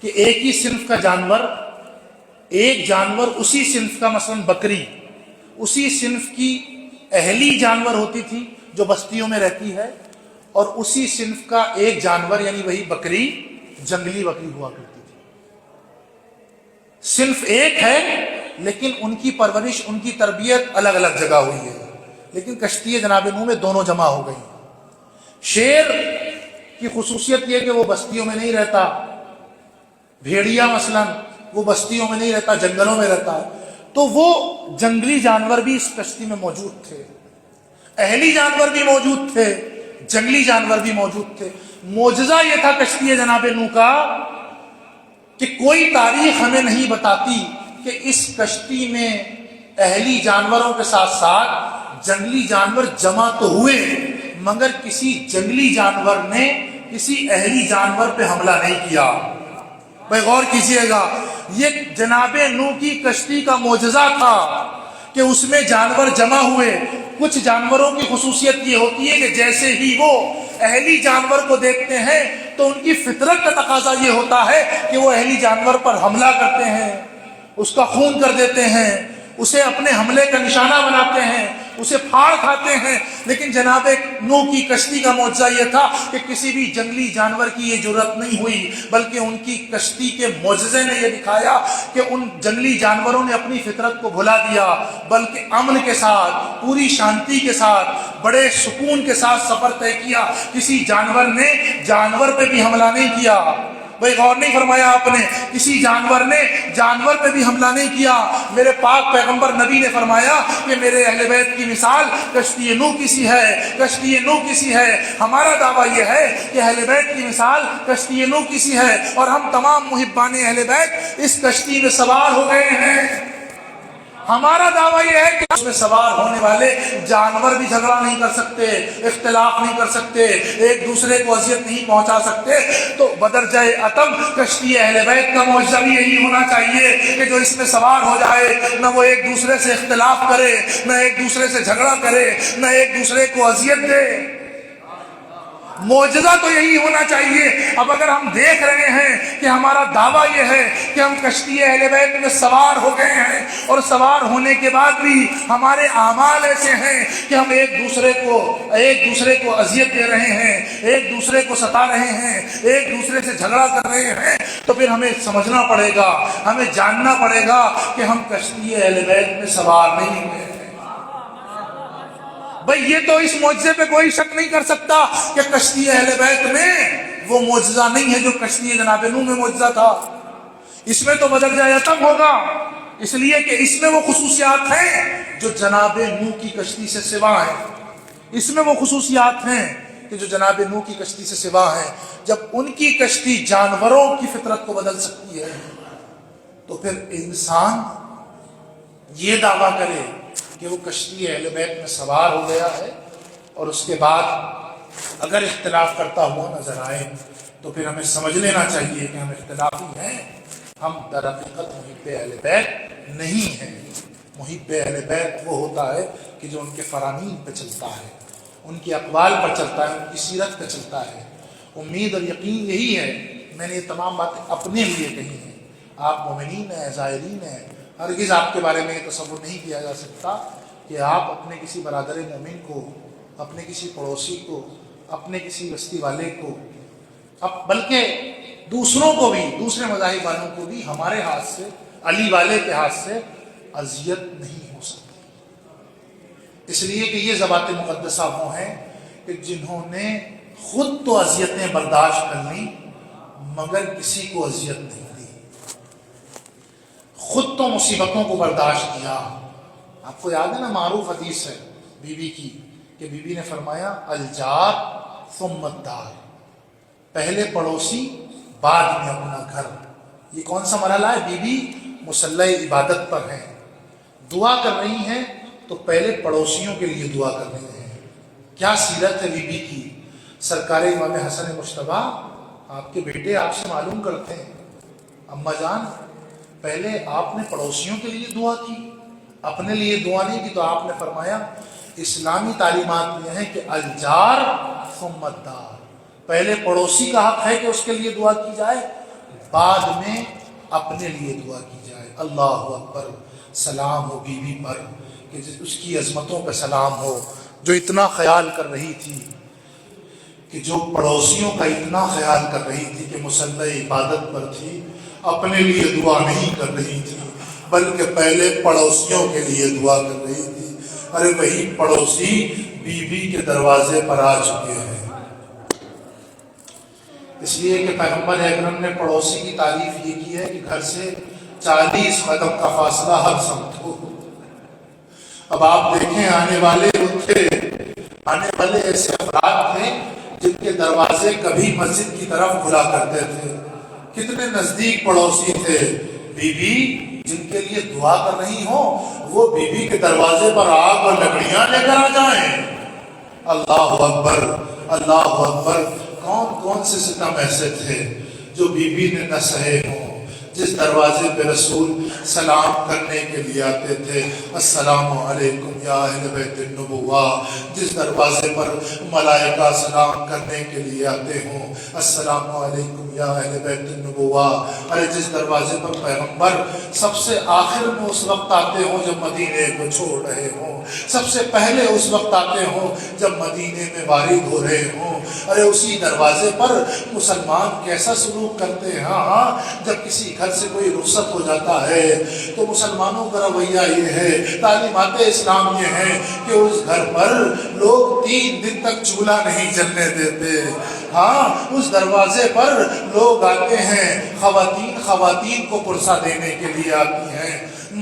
کہ ایک ہی صنف کا جانور، ایک جانور اسی صنف کا، مثلا بکری اسی صنف کی اہلی جانور ہوتی تھی جو بستیوں میں رہتی ہے، اور اسی صنف کا ایک جانور یعنی وہی بکری جنگلی بکری ہوا کرتی تھی. صنف ایک ہے لیکن ان کی پرورش، ان کی تربیت الگ الگ جگہ ہوئی ہے. لیکن کشتی جناب نوح میں دونوں جمع ہو گئی. شیر کی خصوصیت یہ کہ وہ بستیوں میں نہیں رہتا، بھیڑیا مثلا وہ بستیوں میں نہیں رہتا، جنگلوں میں رہتا ہے. تو وہ جنگلی جانور بھی اس کشتی میں موجود تھے، اہلی جانور بھی موجود تھے، جنگلی جانور بھی موجود تھے. معجزہ یہ تھا کشتی جناب نوح کا کہ کوئی تاریخ ہمیں نہیں بتاتی کہ اس کشتی میں اہلی جانوروں کے ساتھ ساتھ جنگلی جانور جمع تو ہوئے، مگر کسی جنگلی جانور نے کسی اہلی جانور پہ حملہ نہیں کیا. بھائی غور کیجئے گا، یہ جناب نوح کی کشتی کا معجزہ تھا کہ اس میں جانور جمع ہوئے. کچھ جانوروں کی خصوصیت یہ ہوتی ہے کہ جیسے ہی وہ اہلی جانور کو دیکھتے ہیں تو ان کی فطرت کا تقاضا یہ ہوتا ہے کہ وہ اہلی جانور پر حملہ کرتے ہیں، اس کا خون کر دیتے ہیں، اسے اپنے حملے کا نشانہ بناتے ہیں، اسے پھاڑ کھاتے ہیں. لیکن جناب نوح کی کشتی کا معجزہ یہ تھا کہ کسی بھی جنگلی جانور کی یہ جرأت نہیں ہوئی، بلکہ ان کی کشتی کے معجزے نے یہ دکھایا کہ ان جنگلی جانوروں نے اپنی فطرت کو بھلا دیا، بلکہ امن کے ساتھ، پوری شانتی کے ساتھ، بڑے سکون کے ساتھ سفر طے کیا. کسی جانور نے جانور پہ بھی حملہ نہیں کیا. بھائی غور نہیں فرمایا آپ نے؟ کسی جانور پہ بھی حملہ نہیں کیا۔ میرے پاک پیغمبر نبی نے فرمایا کہ میرے اہل بیت کی مثال کشتی نوح کی سی ہے، کشتی نوح کی سی ہے۔ ہمارا دعویٰ یہ ہے کہ اہل بیت کی مثال کشتی نوح کی سی ہے، اور ہم تمام محبان اہل بیت اس کشتی میں سوار ہو گئے ہیں۔ ہمارا دعویٰ یہ ہے کہ اس میں سوار ہونے والے جانور بھی جھگڑا نہیں کر سکتے، اختلاف نہیں کر سکتے، ایک دوسرے کو اذیت نہیں پہنچا سکتے۔ تو بدرجہ اتم کشتی اہل بیت کا معجزہ بھی یہی ہونا چاہیے کہ جو اس میں سوار ہو جائے نہ وہ ایک دوسرے سے اختلاف کرے، نہ ایک دوسرے سے جھگڑا کرے، نہ ایک دوسرے کو اذیت دے۔ معجزہ تو یہی ہونا چاہیے۔ اب اگر ہم دیکھ رہے ہیں کہ ہمارا دعویٰ یہ ہے کہ ہم کشتی اہل بیت میں سوار ہو گئے ہیں، اور سوار ہونے کے بعد بھی ہمارے اعمال ایسے ہیں کہ ہم ایک دوسرے کو اذیت دے رہے ہیں، ایک دوسرے کو ستا رہے ہیں، ایک دوسرے سے جھگڑا کر رہے ہیں، تو پھر ہمیں سمجھنا پڑے گا، ہمیں جاننا پڑے گا کہ ہم کشتی اہل بیت میں سوار نہیں ہوئے۔ بھئی یہ تو اس معجزے پہ کوئی شک نہیں کر سکتا کہ کشتی اہل بیت میں وہ معجزہ نہیں ہے جو کشتی جناب نوح میں معجزہ تھا۔ اس میں تو بدرجہ اتم ہوگا، اس لیے کہ اس میں وہ خصوصیات ہیں جو جناب نوح کی کشتی سے سوا ہیں۔ اس میں وہ خصوصیات ہیں کہ جو جناب نوح کی کشتی سے سوا ہیں۔ جب ان کی کشتی جانوروں کی فطرت کو بدل سکتی ہے، تو پھر انسان یہ دعویٰ کرے کہ وہ کشتی اہل بیت میں سوار ہو گیا ہے، اور اس کے بعد اگر اختلاف کرتا ہوا نظر آئے تو پھر ہمیں سمجھ لینا چاہیے کہ ہم اختلافی ہیں، ہم در حقیقت محب اہل بیت نہیں ہیں۔ محب اہل بیت وہ ہوتا ہے کہ جو ان کے فرامین پہ چلتا ہے، ان کے اقوال پر چلتا ہے، ان کی سیرت پہ چلتا ہے۔ امید اور یقین یہی ہے۔ میں نے یہ تمام باتیں اپنے لیے کہی ہیں، آپ مومنین ہیں، زائرین ہیں، ہرگز آپ کے بارے میں یہ تصور نہیں کیا جا سکتا کہ آپ اپنے کسی برادر مومن کو، اپنے کسی پڑوسی کو، اپنے کسی بستی والے کو، بلکہ دوسروں کو بھی، دوسرے مذاہب والوں کو بھی ہمارے ہاتھ سے، علی والے کے ہاتھ سے اذیت نہیں ہو سکتی۔ اس لیے کہ یہ ذوات مقدسہ وہ ہیں کہ جنہوں نے خود تو اذیتیں برداشت کر لیں مگر کسی کو اذیت نہیں دی، خود تو مصیبتوں کو برداشت کیا۔ آپ کو یاد ہے نا، معروف حدیث ہے بی بی کی کہ بی بی نے فرمایا الجار ثم الدار، پہلے پڑوسی بعد میں اپنا گھر۔ یہ کون سا مرحلہ ہے؟ بی بی مصلی عبادت پر ہیں، دعا کر رہی ہیں تو پہلے پڑوسیوں کے لیے دعا کر رہی ہیں۔ کیا سیرت ہے بی بی کی۔ سرکار امام حسن مجتبیٰ آپ کے بیٹے آپ سے معلوم کرتے ہیں، اماں جان پہلے آپ نے پڑوسیوں کے لیے دعا کی، اپنے لیے دعا نہیں کی، تو آپ نے فرمایا اسلامی تعلیمات یہ ہیں کہ الجار ثم الدار، پہلے پڑوسی کا حق ہے کہ اس کے لیے دعا کی جائے، بعد میں اپنے لیے دعا کی جائے۔ اللہ اکبر، سلام ہو بی بی پر کہ اس کی عظمتوں پہ سلام ہو، جو اتنا خیال کر رہی تھی، کہ جو پڑوسیوں کا اتنا خیال کر رہی تھی کہ مصلی عبادت پر تھی، اپنے لیے دعا نہیں کر رہی تھی بلکہ پہلے پڑوسیوں کے لیے دعا کر رہی تھی۔ ارے وہی پڑوسی بی بی کے دروازے پر آ چکے ہیں۔ اس لیے کہ پیغمبر اکرم نے پڑوسی کی تعریف یہ کی ہے کہ گھر سے 40 قدم کا فاصلہ ہر سمت ہو۔ اب آپ دیکھیں آنے والے ایسے افراد تھے جن کے دروازے کبھی مسجد کی طرف کھلا کرتے تھے۔ کتنے نزدیک پڑوسی تھے، بی بی جن کے لیے دعا کر رہی ہو وہ بی بی کے دروازے پر آگ اور لکڑیاں لے کر آ جائیں۔ اللہ اکبر، اللہ اکبر۔ کون کون سے ستم ایسے تھے جو بی بی نے نہ سہے ہوں۔ جس دروازے پہ رسول سلام کرنے کے لیے آتے تھے، السلام علیکم یا اہل بیت النبوہ، جس دروازے پر ملائکہ سلام کرنے کے لیے آتے ہوں، السلام علیکم یا اہل بیت النبوہ، ارے جس دروازے پر پیغمبر سب سے آخر میں اس وقت آتے ہوں جب مدینے کو چھوڑ رہے ہوں، سب سے پہلے اس وقت آتے ہوں جب مدینے میں وارد ہو رہے ہوں، ارے اسی دروازے پر مسلمان کیسا سلوک کرتے ہیں۔ ہاں جب کسی گھر سے کوئی رخصت ہو جاتا ہے تو مسلمانوں کا رویہ یہ ہے، تعلیمات اسلام یہ ہے کہ اس گھر پر لوگ 3 دن تک چولہا نہیں جلنے دیتے۔ ہاں اس دروازے پر لوگ آتے ہیں، خواتین کو پرسہ دینے کے لیے آتی ہیں،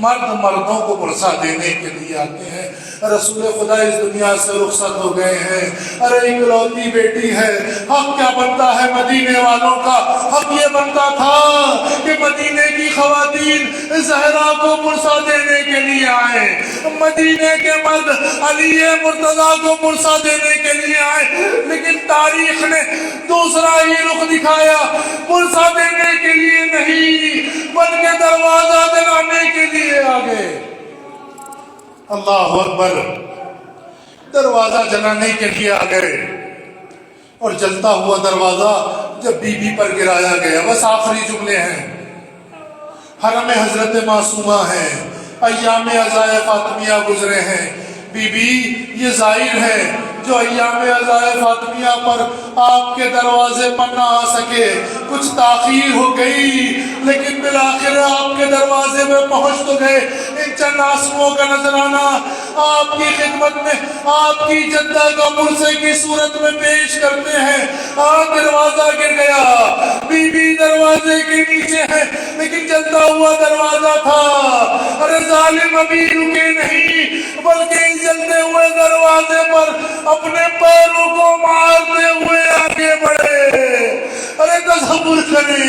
مرد مردوں کو پرسہ دینے کے لیے آتے ہیں۔ رسول خدا اس دنیا سے رخصت ہو گئے ہیں، ارے اکلوتی بیٹی ہے، حق کیا بنتا ہے مدینے والوں کا؟ حق یہ بنتا تھا کہ مدینے کی خواتین زہرا کو پرسہ دینے کے لیے آئے، مدینے کے مرد علی مرتضیٰ کو پرسہ دینے کے لیے آئے، لیکن تاریخ نے دوسرا ہی رخ دکھایا، پرسہ دینے کے لیے نہیں بلکہ دروازہ دلانے کے لیے آ گئے۔ اللہ اکبر، دروازہ جلانے کے لیے آ گئے، اور جلتا ہوا دروازہ جب بی بی پر گرایا گیا، بس آخری جملے ہیں، حرم حضرت معصومہ ہیں، ایام عزائے فاطمیہ گزرے ہیں، بی بی یہ ظاہر ہے جو ایام عزائے فاطمیہ پر آپ کے دروازے پر نہ آ سکے، کچھ تاخیر ہو گئی لیکن بالآخر آپ کے دروازے میں پہنچ تو گئے۔ ان چند آنسوؤں کا نذرانہ آپ کی خدمت میں آپ کی جدہ کا پرسے کی صورت میں پیش کرتے ہیں۔ دروازہ گر گیا، بی بی دروازے کے نیچے ہے لیکن جلتا ہوا دروازہ تھا۔ ارے ظالم ابھی رکے نہیں بلکہ جلتے ہوئے دروازے پر اپنے پیروں کو مارتے ہوئے آگے بڑھے۔ ارے تصور کریں،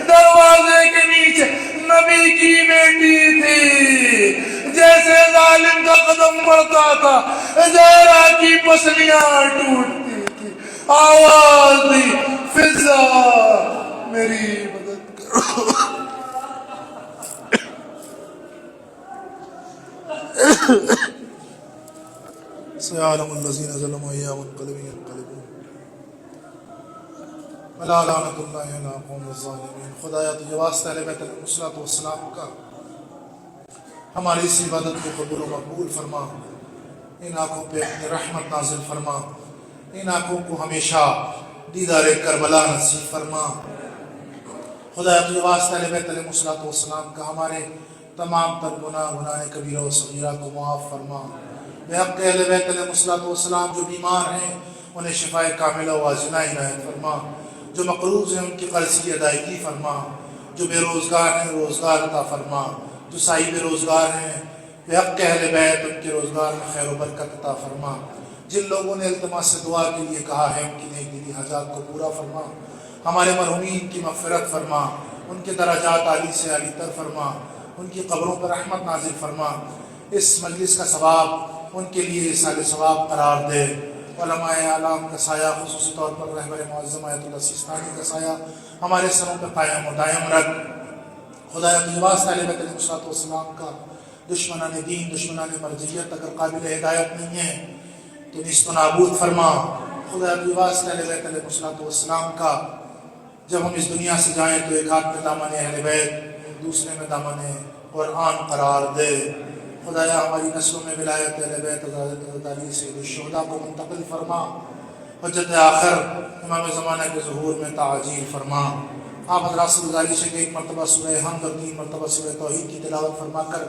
دروازے کے نیچے نبی کی بیٹی تھی، جیسے ظالم کا قدم بڑھتا تھا زہرا کی پسلیاں ٹوٹتی تھی، آواز دی فضا میری مدد کرو۔ سيعلم الذين ظلموا أيّ منقلب ينقلبون ولا لعنة الله على القوم الظالمين۔ خدایا تجھے واسطہ ہے بیت الصلاۃ والسلام کا، ہماری اس عبادت کو قبول و مقبول فرما، ان آنکھوں پہ اپنی رحمت نازل فرما، ان آنکھوں کو ہمیشہ دیدار کربلا نصیب فرما۔ خدایا تجھے واسطہ ہے بیت الصلاۃ والسلام کا، ہمارے تمام تر گناہ کبیرہ و صغیرہ کو معاف فرما۔ بحق اہل بیت علیہ الصلوۃ والسلام جو بیمار ہیں انہیں شفاء کاملہ و واجبہ عنایت فرما، جو مقروض ہیں ان کی قرض کی ادائیگی فرما، جو بے روزگار ہیں روزگار عطا فرما، جو صاحب روزگار ہیں بحق اہل بیت ان کے روزگار میں خیر و برکت عطا فرما۔ جن لوگوں نے التماس سے دعا کے لیے کہا ہے ان کی نیک دلی حاجات کو پورا فرما، ہمارے مرحومین کی مغفرت فرما، ان کے درجات عالی سے عالی تر فرما، ان کی قبروں پر رحمت نازل فرما، اس مجلس کا ثواب ان کے لیے سال ثواب قرار دے۔ علماء اعلام کا سایہ خصوصی طور پر رہبر معظم آیت اللہ سیستانی کا سایہ ہمارے سروں پہ قائم و دائم رکھ۔ خدایا تجھے واسطہ علیہ بیت الصلوۃ والسلام کا، دشمنان دین دشمنان مرجعیت اگر قابل ہدایت نہیں ہے تو نیست و نابود فرما۔ خدایا تجھے واسطہ علیہ بیت الصلوۃ والسلام کا، جب ہم اس دنیا سے جائیں تو ایک ہاتھ میں دامن اہل بیت دوسرے میں دامن قرآن قرار دے۔ خدایا ہماری نسلوں میں ولایت اہل بیت حضرت علی سید الشہداء کو منتقل فرما، حجت آخر امام زمانہ کے ظہور میں تعجیل فرما۔ آپ حضرات سے گزارش ہے کہ ایک مرتبہ سورہ حمد اور 3 مرتبہ سورہ توحید کی تلاوت فرما کر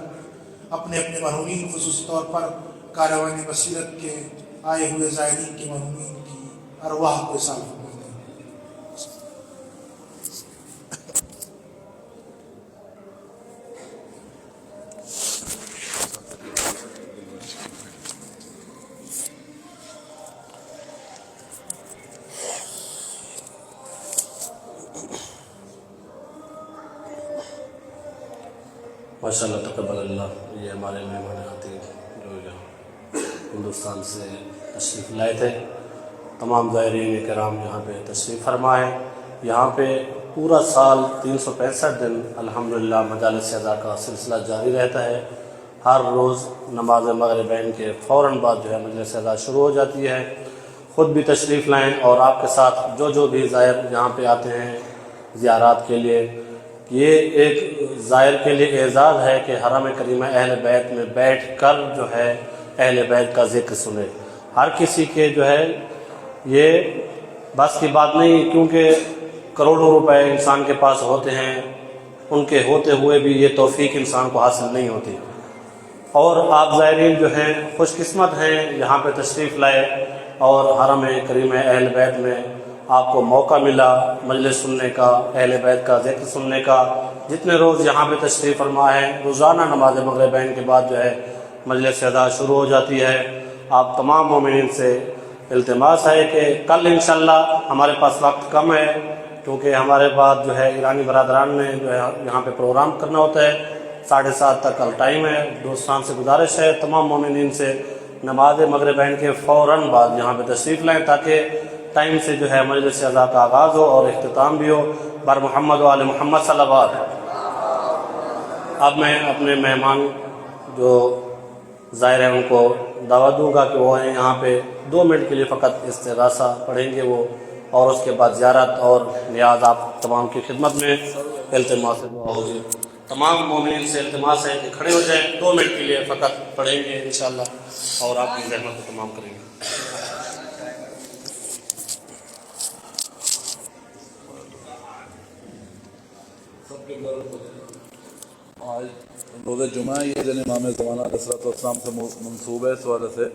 اپنے اپنے مرحومین خصوصی طور پر کاروان بصیرت کے آئے ہوئے زائرین کے مرحومین کی ارواح کو اصال فرما۔ ماشاء اللہ تقبل اللہ۔ یہ ہمارے مہمان خطیب جو یہاں ہندوستان سے تشریف لائے تھے، تمام زائرین کرام یہاں پہ تشریف فرما ہے۔ یہاں پہ پورا سال 365 دن الحمدللہ مجالس اعزا کا سلسلہ جاری رہتا ہے۔ ہر روز نماز مغربین کے فوراً بعد جو ہے مجلس اعزا شروع ہو جاتی ہے۔ خود بھی تشریف لائیں اور آپ کے ساتھ جو بھی زائر یہاں پہ آتے ہیں زیارات کے لیے، یہ ایک زائر کے لیے اعزاز ہے کہ حرم کریمہ اہل بیت میں بیٹھ کر جو ہے اہل بیت کا ذکر سنے۔ ہر کسی کے جو ہے یہ بس کی بات نہیں، کیونکہ کروڑوں روپے انسان کے پاس ہوتے ہیں، ان کے ہوتے ہوئے بھی یہ توفیق انسان کو حاصل نہیں ہوتی۔ اور آپ زائرین جو ہیں خوش قسمت ہیں، یہاں پہ تشریف لائے اور حرم کریمہ اہل بیت میں آپ کو موقع ملا مجلس سننے کا، اہل بیت کا ذکر سننے کا، جتنے روز یہاں پہ تشریف فرما ہے، روزانہ نماز مغربین کے بعد جو ہے مجلس ادا شروع ہو جاتی ہے۔ آپ تمام مومنین سے التماس ہے کہ کل انشاءاللہ ہمارے پاس وقت کم ہے، کیونکہ ہمارے بعد جو ہے ایرانی برادران نے جو ہے یہاں پہ پروگرام کرنا ہوتا ہے، 7:30 تک کل ٹائم ہے۔ دوستان سے گزارش ہے تمام مومنین سے نماز مغربین کے فوراً بعد یہاں پہ تشریف لائیں، تاکہ ٹائم سے جو ہے مجلس اعضاء کا آغاز ہو اور اختتام بھی ہو۔ بر محمد و آل محمد صلی اللہ علیہ وسلم۔ اب میں اپنے مہمان جو ظاہر ہیں ان کو دعوت دوں گا کہ وہ یہاں پہ 2 منٹ کے لیے فقط استغاثہ پڑھیں گے وہ، اور اس کے بعد زیارت اور نیاز آپ تمام کی خدمت میں التماس دعا ہوگی۔ تمام مومنین سے التماس ہے کہ کھڑے ہو جائیں، 2 منٹ کے لیے فقط پڑھیں گے انشاءاللہ اور آپ کی زحمت کو تمام کریں گے۔ آج روز جمعہ ہے، یہ دن امام زمانہ علیہ السلام سے منسوب ہے، اس حوالے سے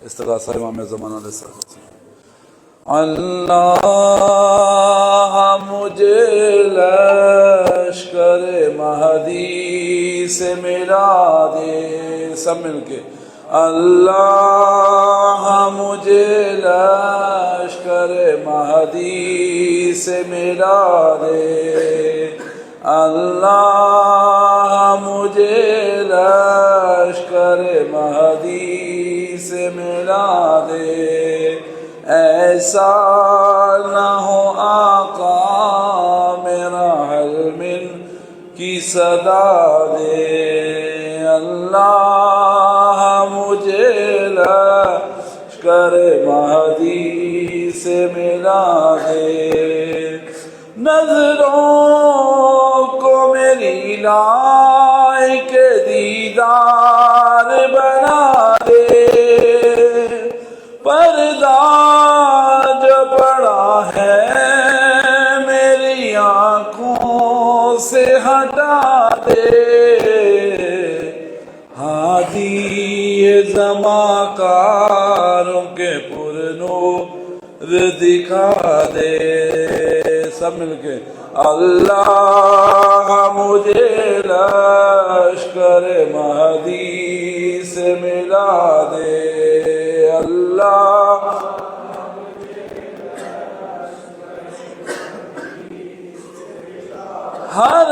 استغاثہ امام زمانہ علیہ السلام۔ اللہ مجھے لشکر مہدی سے ملا دے، سب مل کے اللہ مجھے لشکر مہدی سے ملا دے، اللہ مجھے لشکر مہدی سے ملا دے، ایسا نہ ہو آقا میرا حلمن کی صدا دے، اللہ مجھے لشکر مہدی سے ملا دے، نظروں کو میری لائق دیدار بنا دے، پردہ جو پڑا ہے میری آنکھوں سے ہٹا دے، ہادی زماکاروں کے پرنور دکھا دے، سب مل کے اللہ مجھے لشکر مہدی سے ملا دے، اللہ ہر